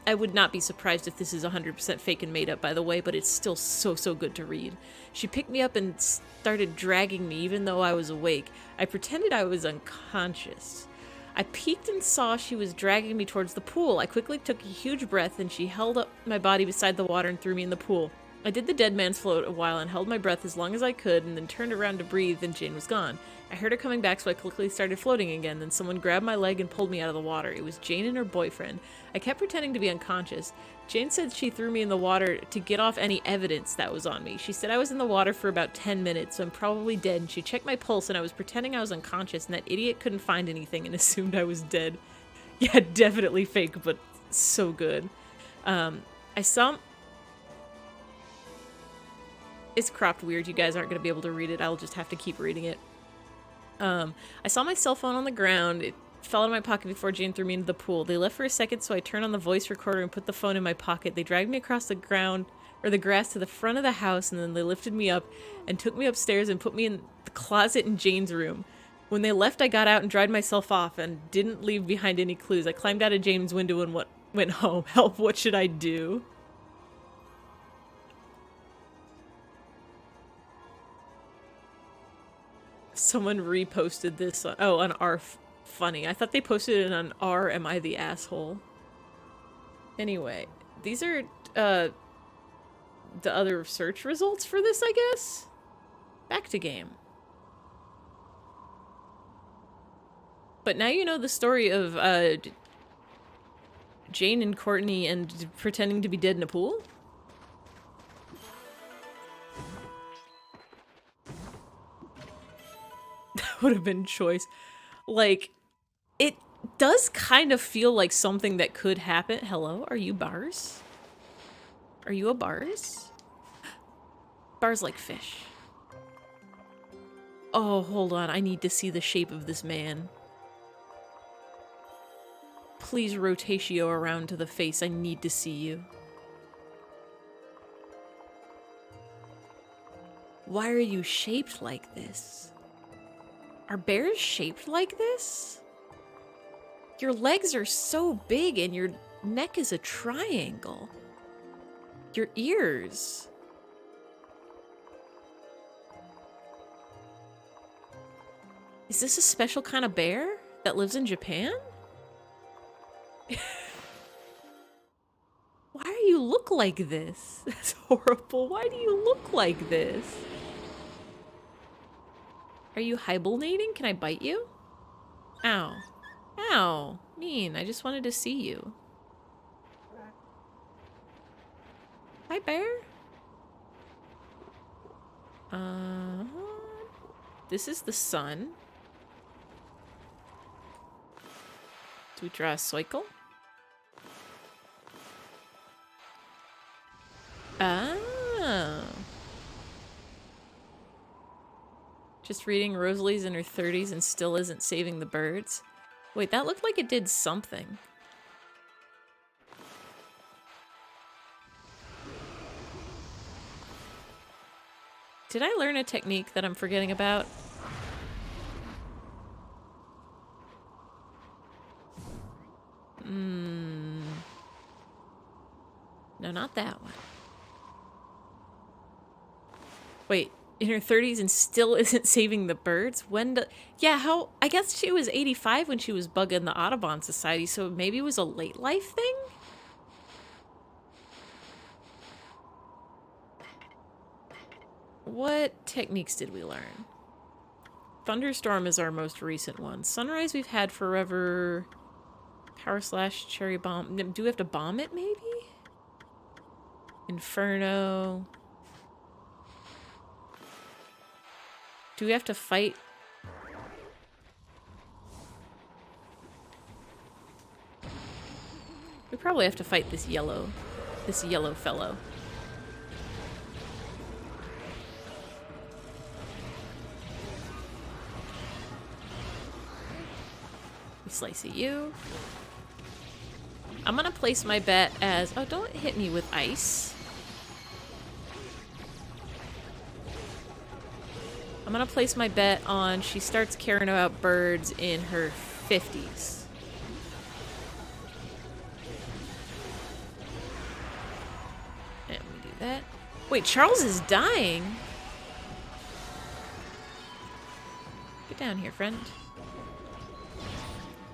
I would not be surprised if this is 100% fake and made up, by the way, but it's still so good to read. She picked me up and started dragging me even though I was awake. I pretended I was unconscious. I peeked and saw she was dragging me towards the pool. I quickly took a huge breath and she held up my body beside the water and threw me in the pool. I did the dead man's float a while and held my breath as long as I could and then turned around to breathe and Jane was gone. I heard her coming back, so I quickly started floating again. Then someone grabbed my leg and pulled me out of the water. It was Jane and her boyfriend. I kept pretending to be unconscious. Jane said she threw me in the water to get off any evidence that was on me. She said I was in the water for about 10 minutes, so I'm probably dead, and she checked my pulse and I was pretending I was unconscious, and that idiot couldn't find anything and assumed I was dead. Yeah, definitely fake, but so good. I saw... It's cropped weird. You guys aren't going to be able to read it. I'll just have to keep reading it. I saw my cell phone on the ground. It fell out of my pocket before Jane threw me into the pool. They left for a second, so I turned on the voice recorder and put the phone in my pocket. They dragged me across the ground, or the grass, to the front of the house, and then they lifted me up and took me upstairs and put me in the closet in Jane's room. When they left, I got out and dried myself off and didn't leave behind any clues. I climbed out of Jane's window and went home. Help, what should I do? Someone reposted this on, on R Funny. I thought they posted it on R Am I the Asshole? Anyway, these are the other search results for this, I guess? Back to game. But now you know the story of Jane and Courtney and pretending to be dead in a pool? That would have been choice. Like, does kind of feel like something that could happen. Hello, are you bars? Are you a bars? Bars like fish. Oh, hold on. I need to see the shape of this man. Please rotatio around to the face. I need to see you. Why are you shaped like this? Are bears shaped like this? Your legs are so big and your neck is a triangle. Your ears. Is this a special kind of bear that lives in Japan? Why do you look like this? That's horrible. Why do you look like this? Are you hibernating? Can I bite you? Ow. Ow. Mean. I just wanted to see you. Hi, bear. This is the sun. Do we draw a cycle? Oh. Just reading Rosalie's in her 30s and still isn't saving the birds. Wait, that looked like it did something. Did I learn a technique that I'm forgetting about? No, not that one. Wait, in her 30s and still isn't saving the birds? When yeah, how... I guess she was 85 when she was bugging the Audubon Society, so maybe it was a late life thing? What techniques did we learn? Thunderstorm is our most recent one. Sunrise we've had forever. Power slash, cherry bomb. Do we have to bomb it, maybe? Inferno. Do we have to fight? We probably have to fight this yellow fellow. We slice at you. I'm gonna place my bet as... Oh, don't hit me with ice. I'm gonna place my bet on she starts caring about birds in her 50s. And we do that. Wait, Charles is dying? Get down here, friend.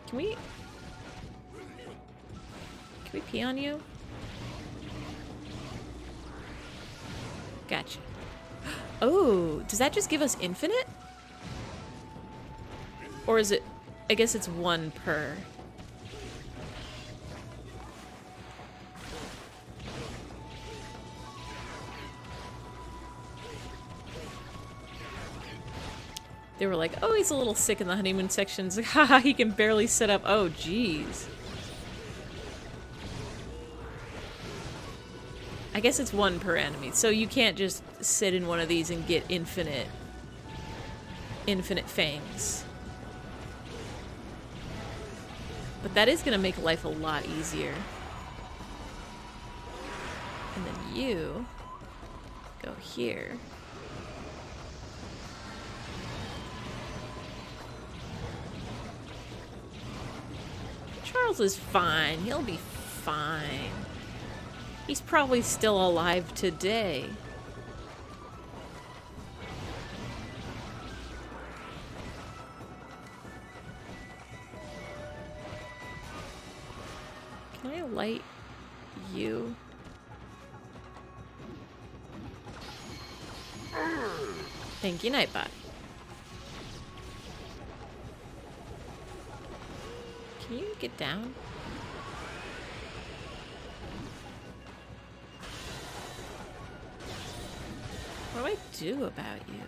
Can we pee on you? Gotcha. Oh, does that just give us infinite? Or is it... I guess it's one per. They were like, oh, he's a little sick in the honeymoon sections. Haha, he can barely sit up. Oh, jeez. I guess it's one per enemy, so you can't just sit in one of these and get infinite fangs. But that is gonna make life a lot easier. And then you go here. Charles is fine. He'll be fine. He's probably still alive today. Can I light you? Thank you, Nightbot. Can you get down? What do I do about you?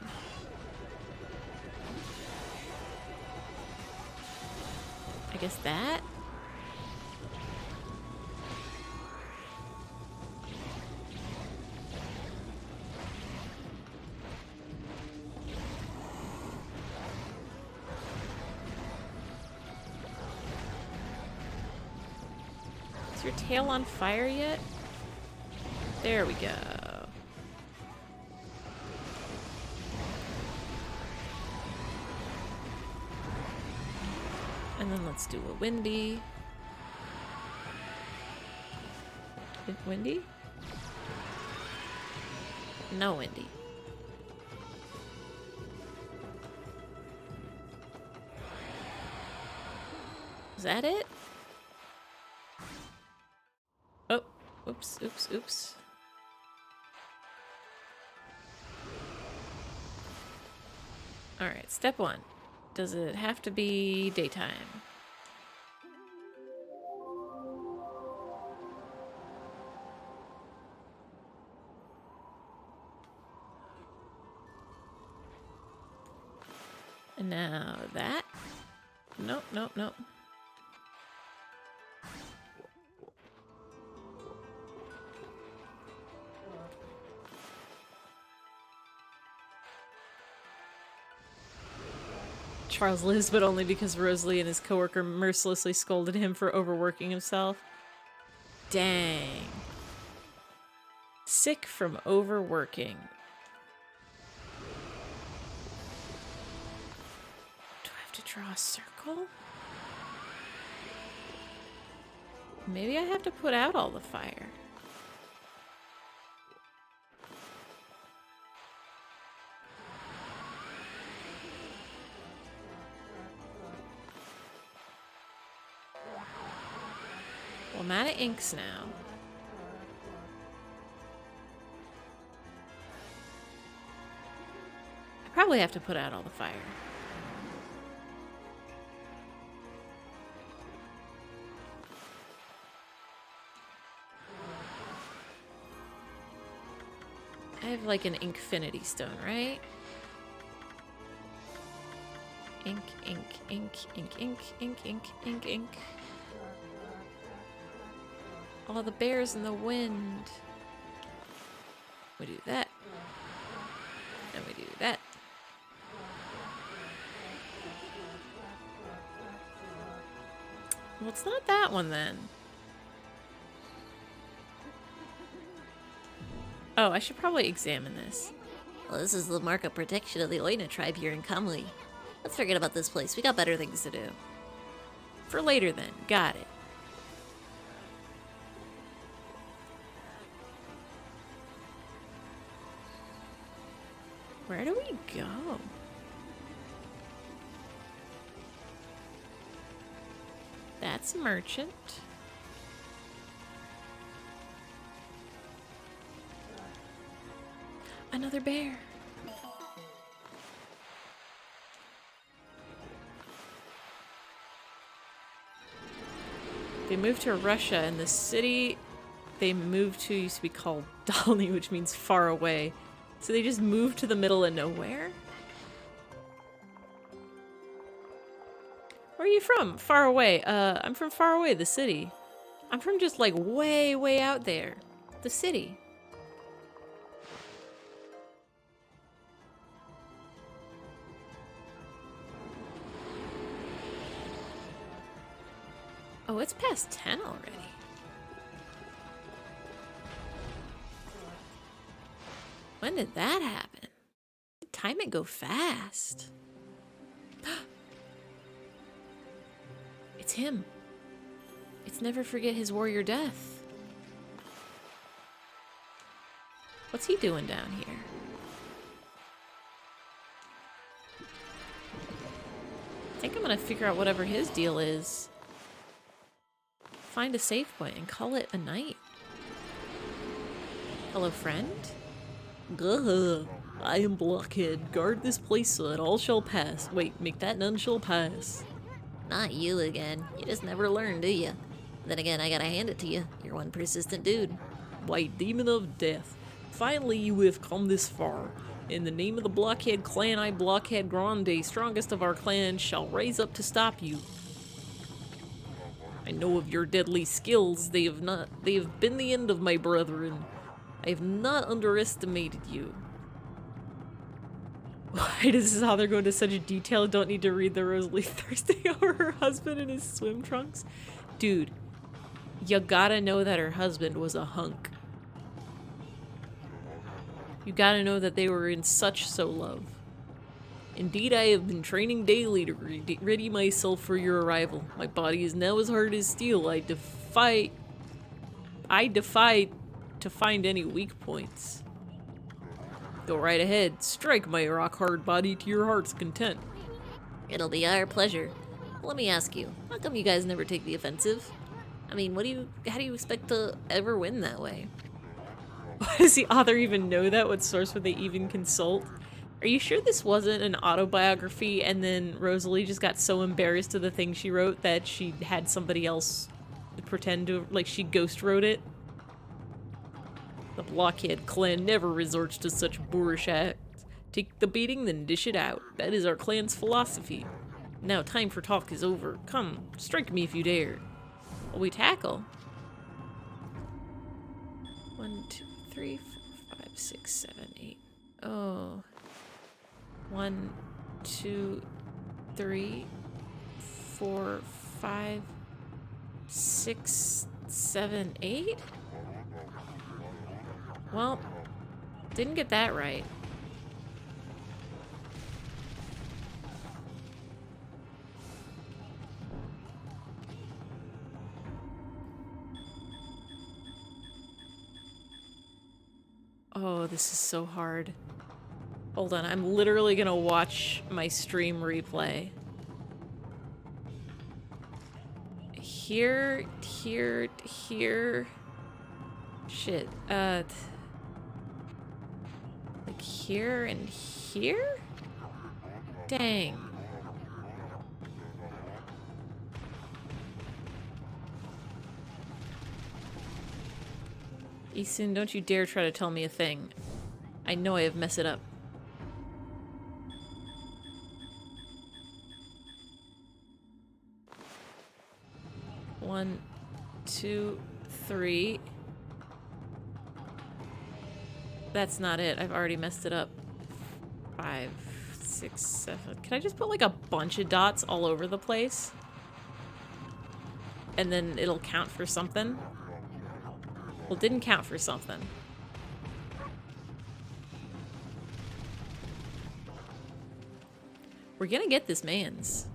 I guess that? Is your tail on fire yet? There we go. And then let's do a windy. Windy? No windy. Is that it? Oh, oops, oops, oops. Alright, step one. Does it have to be daytime? And now that. Nope, nope, nope. Charles lives, but only because Rosalie and his coworker mercilessly scolded him for overworking himself. Dang. Sick from overworking. Do I have to draw a circle? Maybe I have to put out all the fire. Well, I'm out of inks now. I probably have to put out all the fire. I have like an Inkfinity stone, right? Ink, ink, ink, ink, ink, ink, ink, ink, ink. All the bears in the wind. We do that. And we do that. Well, it's not that one then. Oh, I should probably examine this. Well, this is the mark of protection of the Oina tribe here in Kamui. Let's forget about this place. We got better things to do. For later then. Got it. Where do we go? That's merchant. Another bear. They moved to Russia, and the city they moved to used to be called Dalny, which means far away. So they just moved to the middle of nowhere? Where are you from? Far away. I'm from far away, the city. I'm from just like way, way out there. The city. Oh, it's past 10 already. When did that happen? Time it go fast. It's him. It's never forget his warrior death. What's he doing down here? I think I'm gonna figure out whatever his deal is. Find a safe point and call it a night. Hello, friend? Gah, I am Blockhead. Guard this place so that all shall pass. Wait, make that none shall pass. Not you again. You just never learn, do you? Then again, I gotta hand it to you. You're one persistent dude. White demon of death. Finally you have come this far. In the name of the Blockhead clan, I, Blockhead Grande, strongest of our clans, shall raise up to stop you. I know of your deadly skills. They have been the end of my brethren. I have not underestimated you. Why does his father go into such detail? Don't need to read the Rosalie thirsting over her husband in his swim trunks. Dude, you gotta know that her husband was a hunk. You gotta know that they were in such love. Indeed, I have been training daily to ready myself for your arrival. My body is now as hard as steel. I defy to find any weak points. Go right ahead. Strike my rock-hard body to your heart's content. It'll be our pleasure. Let me ask you, how come you guys never take the offensive? I mean, how do you expect to ever win that way? Why does the author even know that? What source would they even consult? Are you sure this wasn't an autobiography and then Rosalie just got so embarrassed of the thing she wrote that she had somebody else pretend to, like, she ghost wrote it? The Blockhead clan never resorts to such boorish acts. Take the beating, then dish it out. That is our clan's philosophy. Now time for talk is over. Come, strike me if you dare. Will we tackle? 1, 2, 3, 4, 5, 6, 7, 8. Oh. 1, 2, 3, 4, 5, 6, 7, 8? Well, didn't get that right. Oh, this is so hard. Hold on, I'm literally gonna watch my stream replay. Here. Shit, like here and here? Dang. Easton, don't you dare try to tell me a thing. I know I have messed it up. One, 2, 3. That's not it. I've already messed it up. 5, 6, 7. Can I just put like a bunch of dots all over the place? And then it'll count for something? Well, it didn't count for something. We're gonna get this man's.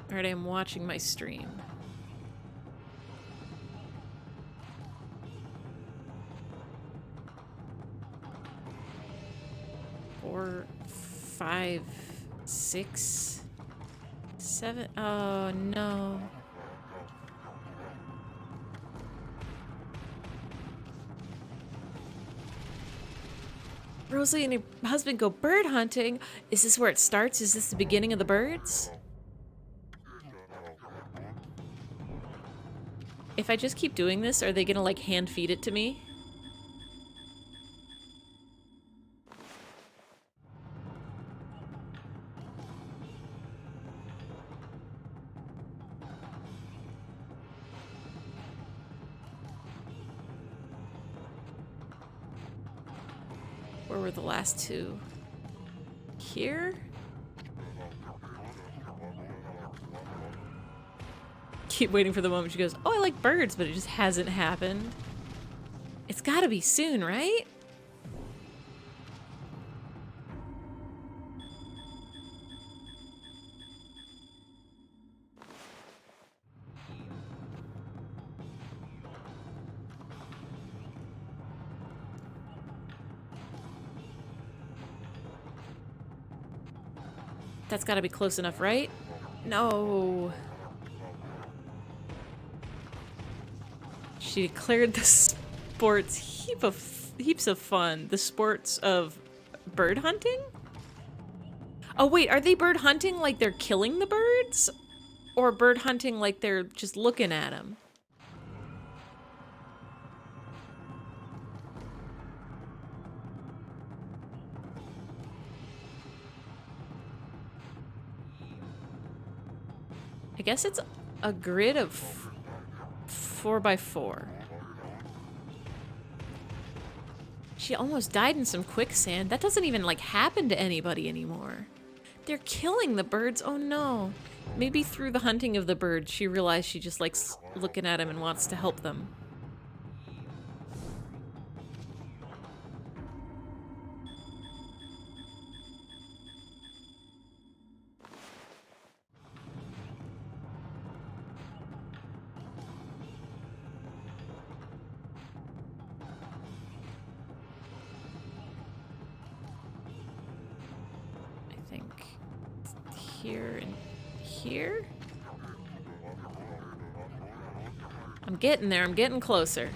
Alright, I'm watching my stream. Four, 5, 6, 7. Oh no. Rosalie and her husband go bird hunting. Is this where it starts? Is this the beginning of the birds? If I just keep doing this, are they gonna like hand feed it to me? Where were the last two? Here? Keep waiting for the moment she goes, oh, I like birds, but it just hasn't happened. It's gotta be soon, right? That's gotta be close enough, right? No. She declared the sports heaps of fun. The sports of bird hunting? Oh wait, are they bird hunting like they're killing the birds? Or bird hunting like they're just looking at them? I guess it's a grid of 4x4. She almost died in some quicksand. That doesn't even, like, happen to anybody anymore. They're killing the birds. Oh, no. Maybe through the hunting of the birds, she realized she just likes looking at them and wants to help them. Here and here? I'm getting there, I'm getting closer.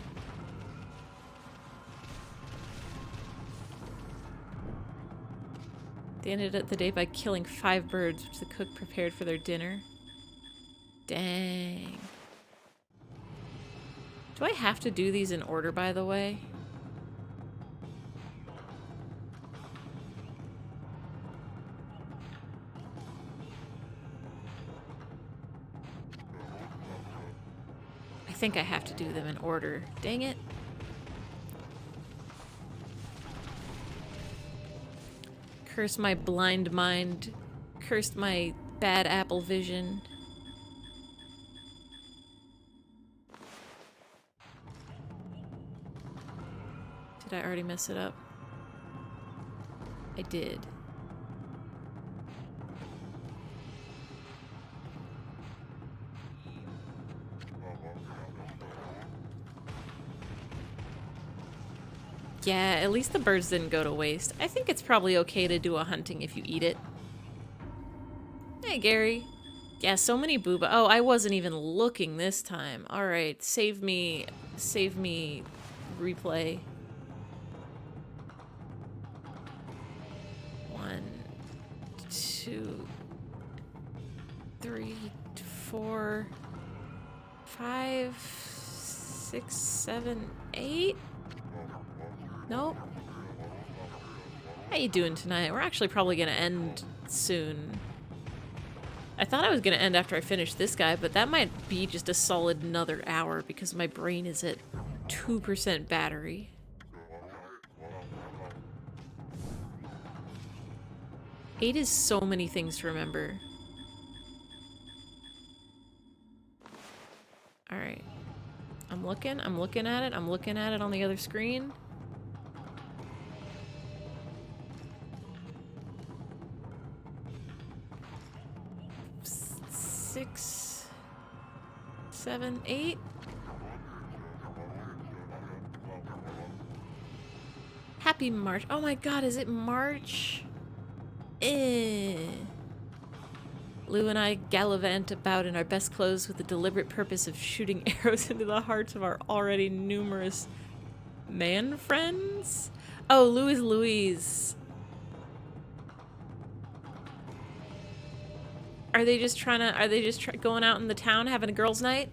They ended the day by killing 5 birds, which the cook prepared for their dinner. Dang. Do I have to do these in order, by the way? I think I have to do them in order. Dang it. Curse my blind mind. Cursed my bad apple vision. Did I already mess it up? I did. Yeah, at least the birds didn't go to waste. I think it's probably okay to do a hunting if you eat it. Hey, Gary. Yeah, so many booba. Oh, I wasn't even looking this time. Alright, save me replay. 1, 2, 3, 4, 5, 6, 7, 8? Nope. How you doing tonight? We're actually probably gonna end soon. I thought I was gonna end after I finished this guy, but that might be just a solid another hour because my brain is at 2% battery. Eight is so many things to remember. Alright. I'm looking at it, I'm looking at it on the other screen. 6, 7, 8. Happy March. Oh my god, is it March? Lou and I gallivant about in our best clothes with the deliberate purpose of shooting arrows into the hearts of our already numerous man friends. Oh, Lou is Louise. Are they just going out in the town having a girls' night?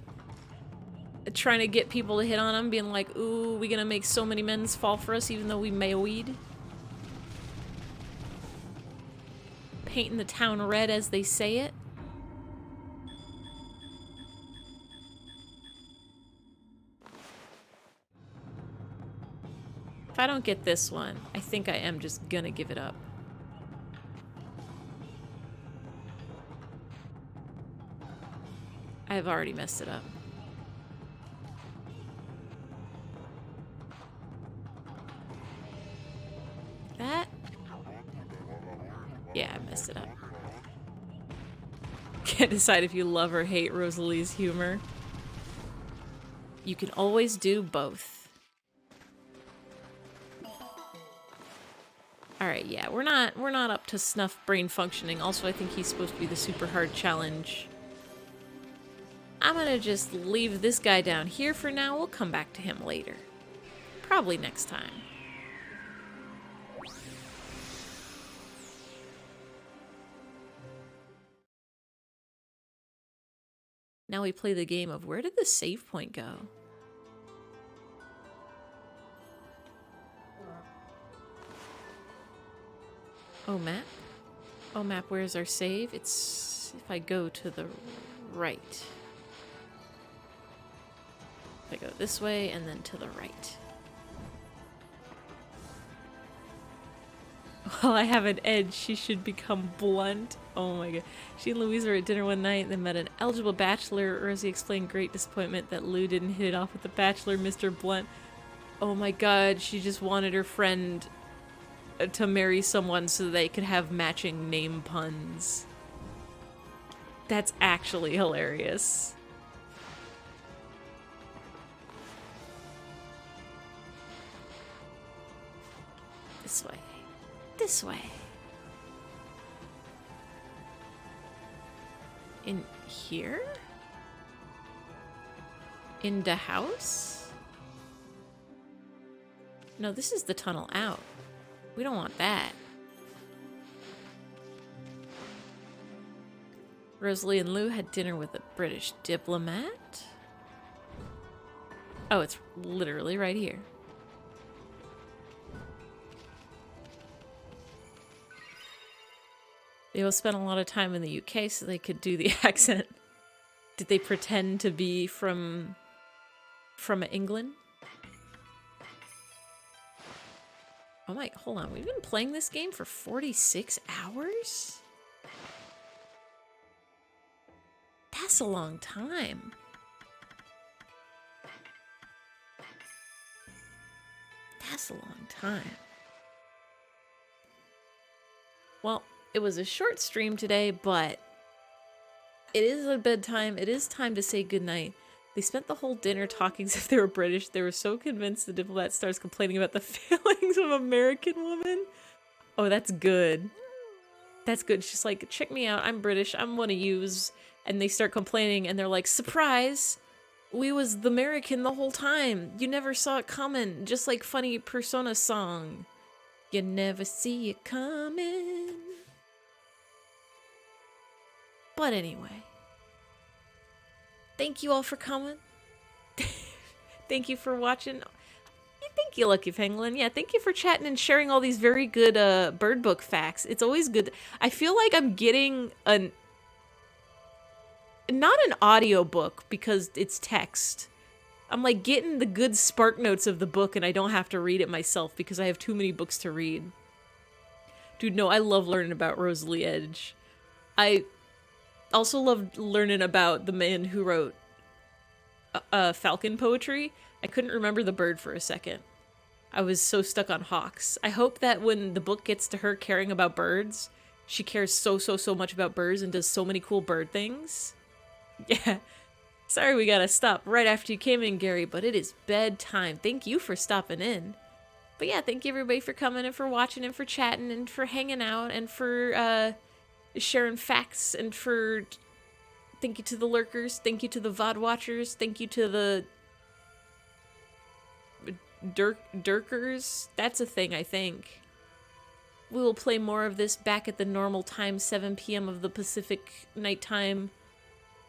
Trying to get people to hit on them, being like, ooh, we gonna make so many men's fall for us even though we may weed? Painting the town red as they say it? If I don't get this one, I think I am just gonna give it up. I've already messed it up. That? Yeah, I messed it up. Can't decide if you love or hate Rosalie's humor. You can always do both. Alright, yeah, we're not up to snuff brain functioning. Also, I think he's supposed to be the super hard challenge. I'm gonna just leave this guy down here for now. We'll come back to him later. Probably next time. Now we play the game of where did the save point go? Oh, map. Oh, map, where's our save? It's if I go to the right. I go this way and then to the right. While I have an edge, she should become blunt. Oh my god. She and Louise were at dinner one night and they met an eligible bachelor. Rosie explained great disappointment that Lou didn't hit it off with the bachelor, Mr. Blunt. Oh my god, she just wanted her friend to marry someone so they could have matching name puns. That's actually hilarious. This way. This way. In here? In the house? No, this is the tunnel out. We don't want that. Rosalie and Lou had dinner with a British diplomat. Oh, it's literally right here. They all spent a lot of time in the UK so they could do the accent. Did they pretend to be from England? Oh my, hold on. We've been playing this game for 46 hours? That's a long time. That's a long time. Well, it was a short stream today, but it is a bedtime. It is time to say goodnight. They spent the whole dinner talking as if they were British. They were so convinced the diplomat starts complaining about the failings of American women. Oh, that's good. That's good. She's like, check me out. I'm British. I'm one of yous. And they start complaining and they're like, surprise! We was the American the whole time. You never saw it coming. Just like funny Persona song. You never see it coming. But anyway. Thank you all for coming. Thank you for watching. Thank you, Lucky Penguin. Yeah, thank you for chatting and sharing all these very good bird book facts. It's always good. I feel like I'm getting not an audio book because it's text. I'm like getting the good spark notes of the book and I don't have to read it myself because I have too many books to read. Dude, no, I love learning about Rosalie Edge. I also love learning about the man who wrote falcon poetry. I couldn't remember the bird for a second. I was so stuck on hawks. I hope that when the book gets to her caring about birds, she cares so much about birds and does so many cool bird things. Yeah. Sorry we gotta stop right after you came in, Gary, but it is bedtime. Thank you for stopping in. But yeah, thank you everybody for coming and for watching and for chatting and for hanging out and for sharing facts and for... Thank you to the lurkers. Thank you to the VOD watchers. Thank you to the... Dirkers? That's a thing, I think. We will play more of this back at the normal time, 7 p.m. of the Pacific nighttime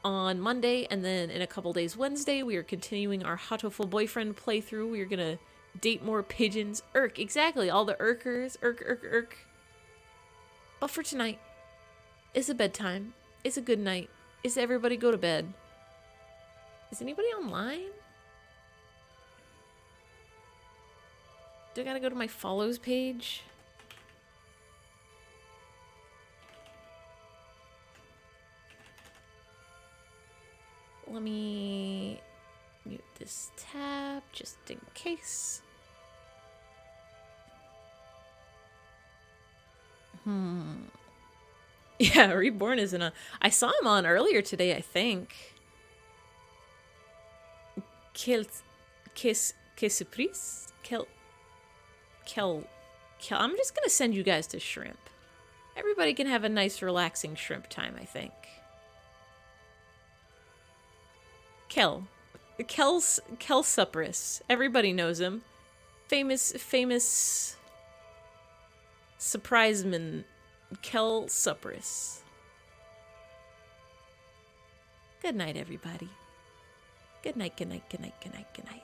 on Monday, and then in a couple days Wednesday, we are continuing our Hatoful Boyfriend playthrough. We are gonna date more pigeons. Irk, exactly, all the Irkers. Irk. But for tonight, it's a bedtime. It's a good night. It's everybody go to bed. Is anybody online? Do I gotta go to my follows page? Let me mute this tab just in case. Yeah, Reborn isn't on. I saw him on earlier today, I think. Quel surprise? I'm just gonna send you guys to shrimp. Everybody can have a nice relaxing shrimp time, I think. Kel Supris. Everybody knows him. Famous surpriseman Kel Supris. Good night, everybody. Good night, good night, good night, good night, good night.